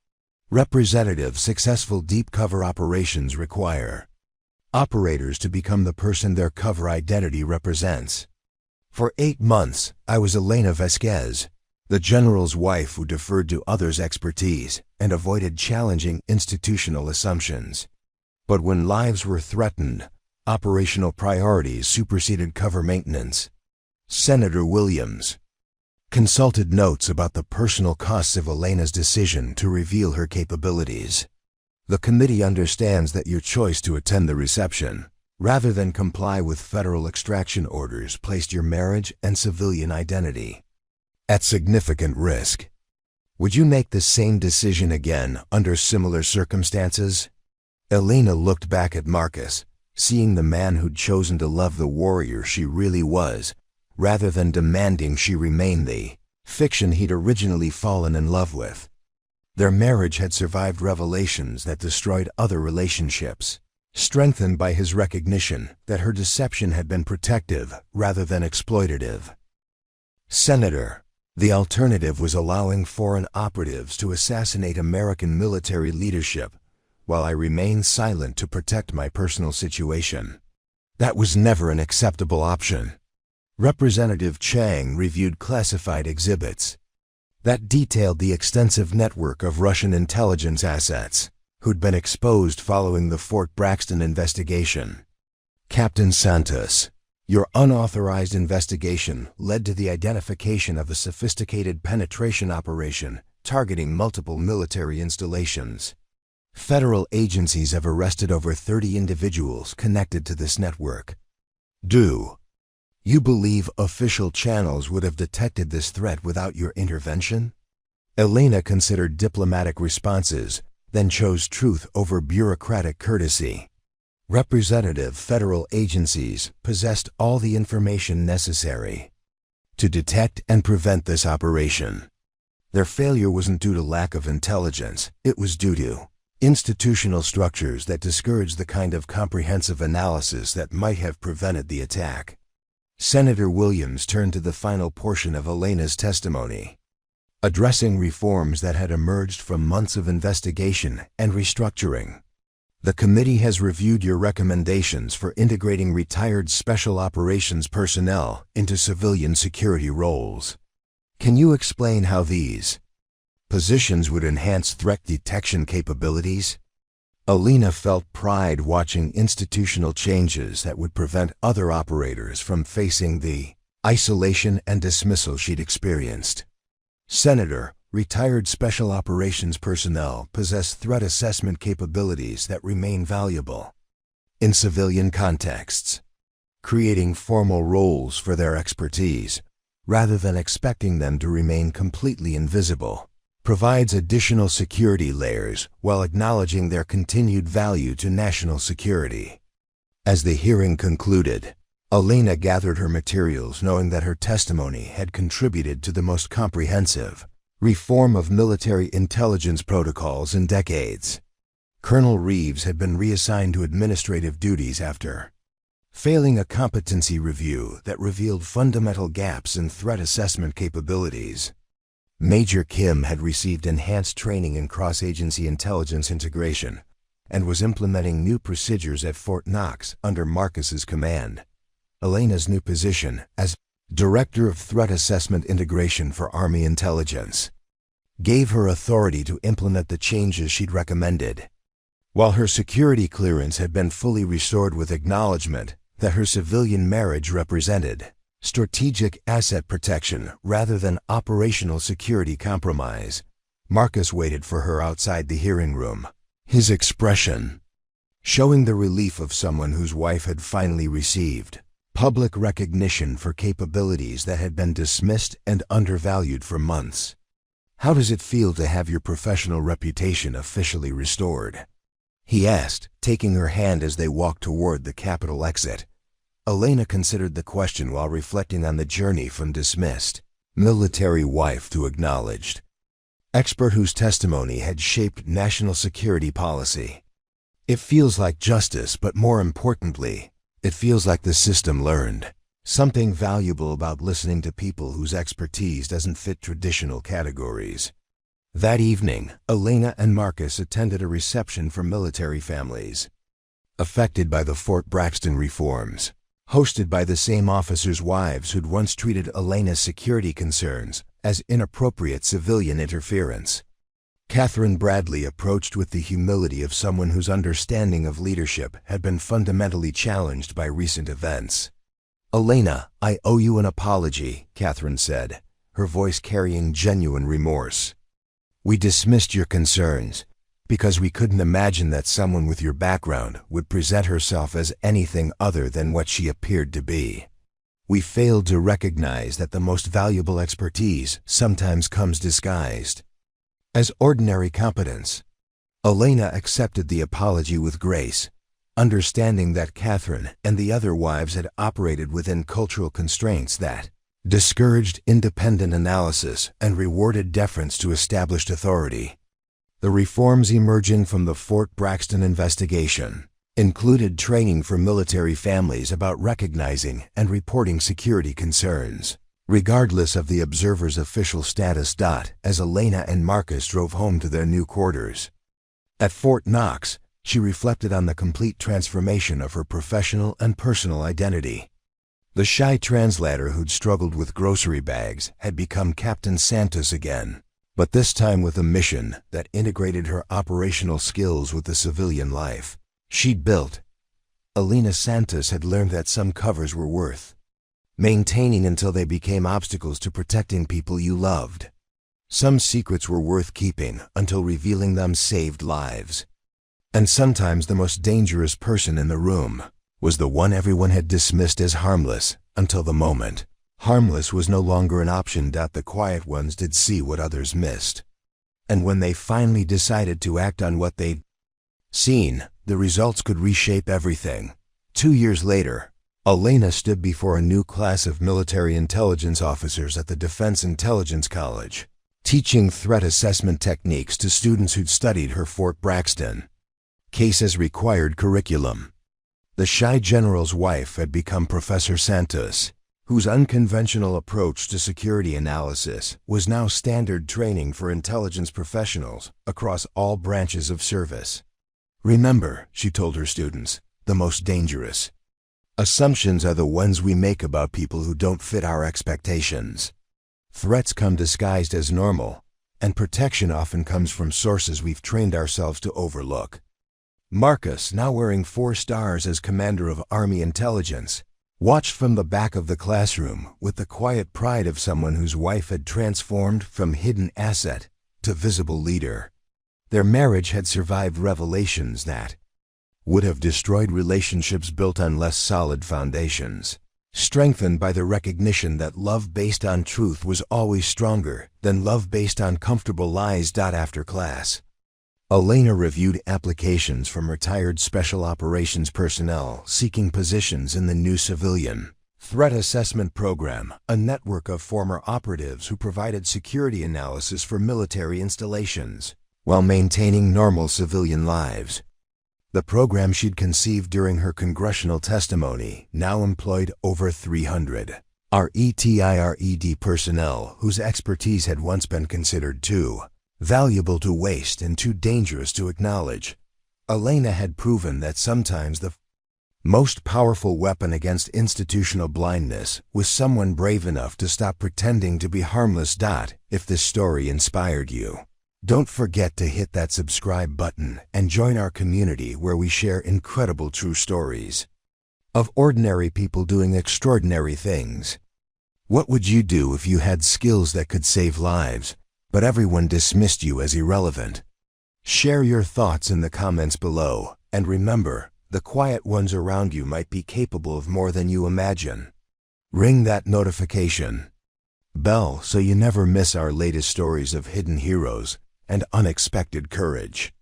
Representative, successful deep cover operations require operators to become the person their cover identity represents. For 8 months, I was Elena Vasquez, the general's wife who deferred to others' expertise and avoided challenging institutional assumptions. But when lives were threatened, operational priorities superseded cover maintenance. Senator Williams consulted notes about the personal costs of Elena's decision to reveal her capabilities. The committee understands that your choice to attend the reception, rather than comply with federal extraction orders, placed your marriage and civilian identity at significant risk. Would you make the same decision again under similar circumstances? Elena looked back at Marcus, seeing the man who'd chosen to love the warrior she really was, rather than demanding she remain the fiction he'd originally fallen in love with. Their marriage had survived revelations that destroyed other relationships, strengthened by his recognition that her deception had been protective rather than exploitative. Senator, the alternative was allowing foreign operatives to assassinate American military leadership while I remained silent to protect my personal situation. That was never an acceptable option. Representative Chang reviewed classified exhibits that detailed the extensive network of Russian intelligence assets who'd been exposed following the Fort Braxton investigation. Captain Santos, your unauthorized investigation led to the identification of a sophisticated penetration operation targeting multiple military installations. Federal agencies have arrested over 30 individuals connected to this network. Do you believe official channels would have detected this threat without your intervention? Elena considered diplomatic responses, then chose truth over bureaucratic courtesy. Representative, federal agencies possessed all the information necessary to detect and prevent this operation. Their failure wasn't due to lack of intelligence, it was due to institutional structures that discouraged the kind of comprehensive analysis that might have prevented the attack. Senator Williams turned to the final portion of Elena's testimony, addressing reforms that had emerged from months of investigation and restructuring. The committee has reviewed your recommendations for integrating retired special operations personnel into civilian security roles. Can you explain how these positions would enhance threat detection capabilities? Elena felt pride watching institutional changes that would prevent other operators from facing the isolation and dismissal she'd experienced. Senator, retired special operations personnel possess threat assessment capabilities that remain valuable in civilian contexts. creating formal roles for their expertise, rather than expecting them to remain completely invisible, provides additional security layers while acknowledging their continued value to national security. As the hearing concluded, Elena gathered her materials knowing that her testimony had contributed to the most comprehensive reform of military intelligence protocols in decades. Colonel Reeves had been reassigned to administrative duties after failing a competency review that revealed fundamental gaps in threat assessment capabilities. Major Kim had received enhanced training in cross-agency intelligence integration and was implementing new procedures at Fort Knox under Marcus's command. Elena's new position as Director of Threat Assessment Integration for Army Intelligence gave her authority to implement the changes she'd recommended. While her security clearance had been fully restored with acknowledgement that her civilian marriage represented strategic asset protection rather than operational security compromise, Marcus waited for her outside the hearing room, his expression showing the relief of someone whose wife had finally received public recognition for capabilities that had been dismissed and undervalued for months. "How does it feel to have your professional reputation officially restored?" he asked, taking her hand as they walked toward the Capitol exit. Elena considered the question while reflecting on the journey from dismissed military wife to acknowledged expert whose testimony had shaped national security policy. "It feels like justice, but more importantly, it feels like the system learned something valuable about listening to people whose expertise doesn't fit traditional categories." That evening, Elena and Marcus attended a reception for military families affected by the Fort Braxton reforms, hosted by the same officers' wives who'd once treated Elena's security concerns as inappropriate civilian interference. Catherine Bradley approached with the humility of someone whose understanding of leadership had been fundamentally challenged by recent events. "Elena, I owe you an apology," Catherine said, her voice carrying genuine remorse. "We dismissed your concerns because we couldn't imagine that someone with your background would present herself as anything other than what she appeared to be. We failed to recognize that the most valuable expertise sometimes comes disguised as ordinary competence." Elena accepted the apology with grace, understanding that Catherine and the other wives had operated within cultural constraints that discouraged independent analysis and rewarded deference to established authority. The reforms emerging from the Fort Braxton investigation included training for military families about recognizing and reporting security concerns, regardless of the observer's official status. As Elena and Marcus drove home to their new quarters at Fort Knox, she reflected on the complete transformation of her professional and personal identity. The shy translator who'd struggled with grocery bags had become Captain Santos again, but this time with a mission that integrated her operational skills with the civilian life she'd built. Elena Santos had learned that some covers were worth maintaining until they became obstacles to protecting people you loved. Some secrets were worth keeping until revealing them saved lives. And sometimes the most dangerous person in the room was the one everyone had dismissed as harmless until the moment harmless was no longer an option. The quiet ones did see what others missed. And when they finally decided to act on what they'd seen, the results could reshape everything. 2 years later, Elena stood before a new class of military intelligence officers at the Defense Intelligence College, teaching threat assessment techniques to students who'd studied her Fort Braxton cases required curriculum. The shy general's wife had become Professor Santos, whose unconventional approach to security analysis was now standard training for intelligence professionals across all branches of service. "Remember," she told her students, "the most dangerous assumptions are the ones we make about people who don't fit our expectations. Threats come disguised as normal, and protection often comes from sources we've trained ourselves to overlook." Marcus, now wearing 4 stars as commander of Army Intelligence, watched from the back of the classroom with the quiet pride of someone whose wife had transformed from hidden asset to visible leader. Their marriage had survived revelations that would have destroyed relationships built on less solid foundations, strengthened by the recognition that love based on truth was always stronger than love based on comfortable lies. After class, Elena reviewed applications from retired special operations personnel seeking positions in the new civilian threat assessment program, a network of former operatives who provided security analysis for military installations while maintaining normal civilian lives. The program she'd conceived during her congressional testimony now employed over 300 RETIRED personnel whose expertise had once been considered too valuable to waste and too dangerous to acknowledge. Elena had proven that sometimes the most powerful weapon against institutional blindness was someone brave enough to stop pretending to be harmless. If this story inspired you, don't forget to hit that subscribe button and join our community where we share incredible true stories of ordinary people doing extraordinary things. What would you do if you had skills that could save lives, but everyone dismissed you as irrelevant? Share your thoughts in the comments below, and remember, the quiet ones around you might be capable of more than you imagine. Ring that notification bell so you never miss our latest stories of hidden heroes and unexpected courage.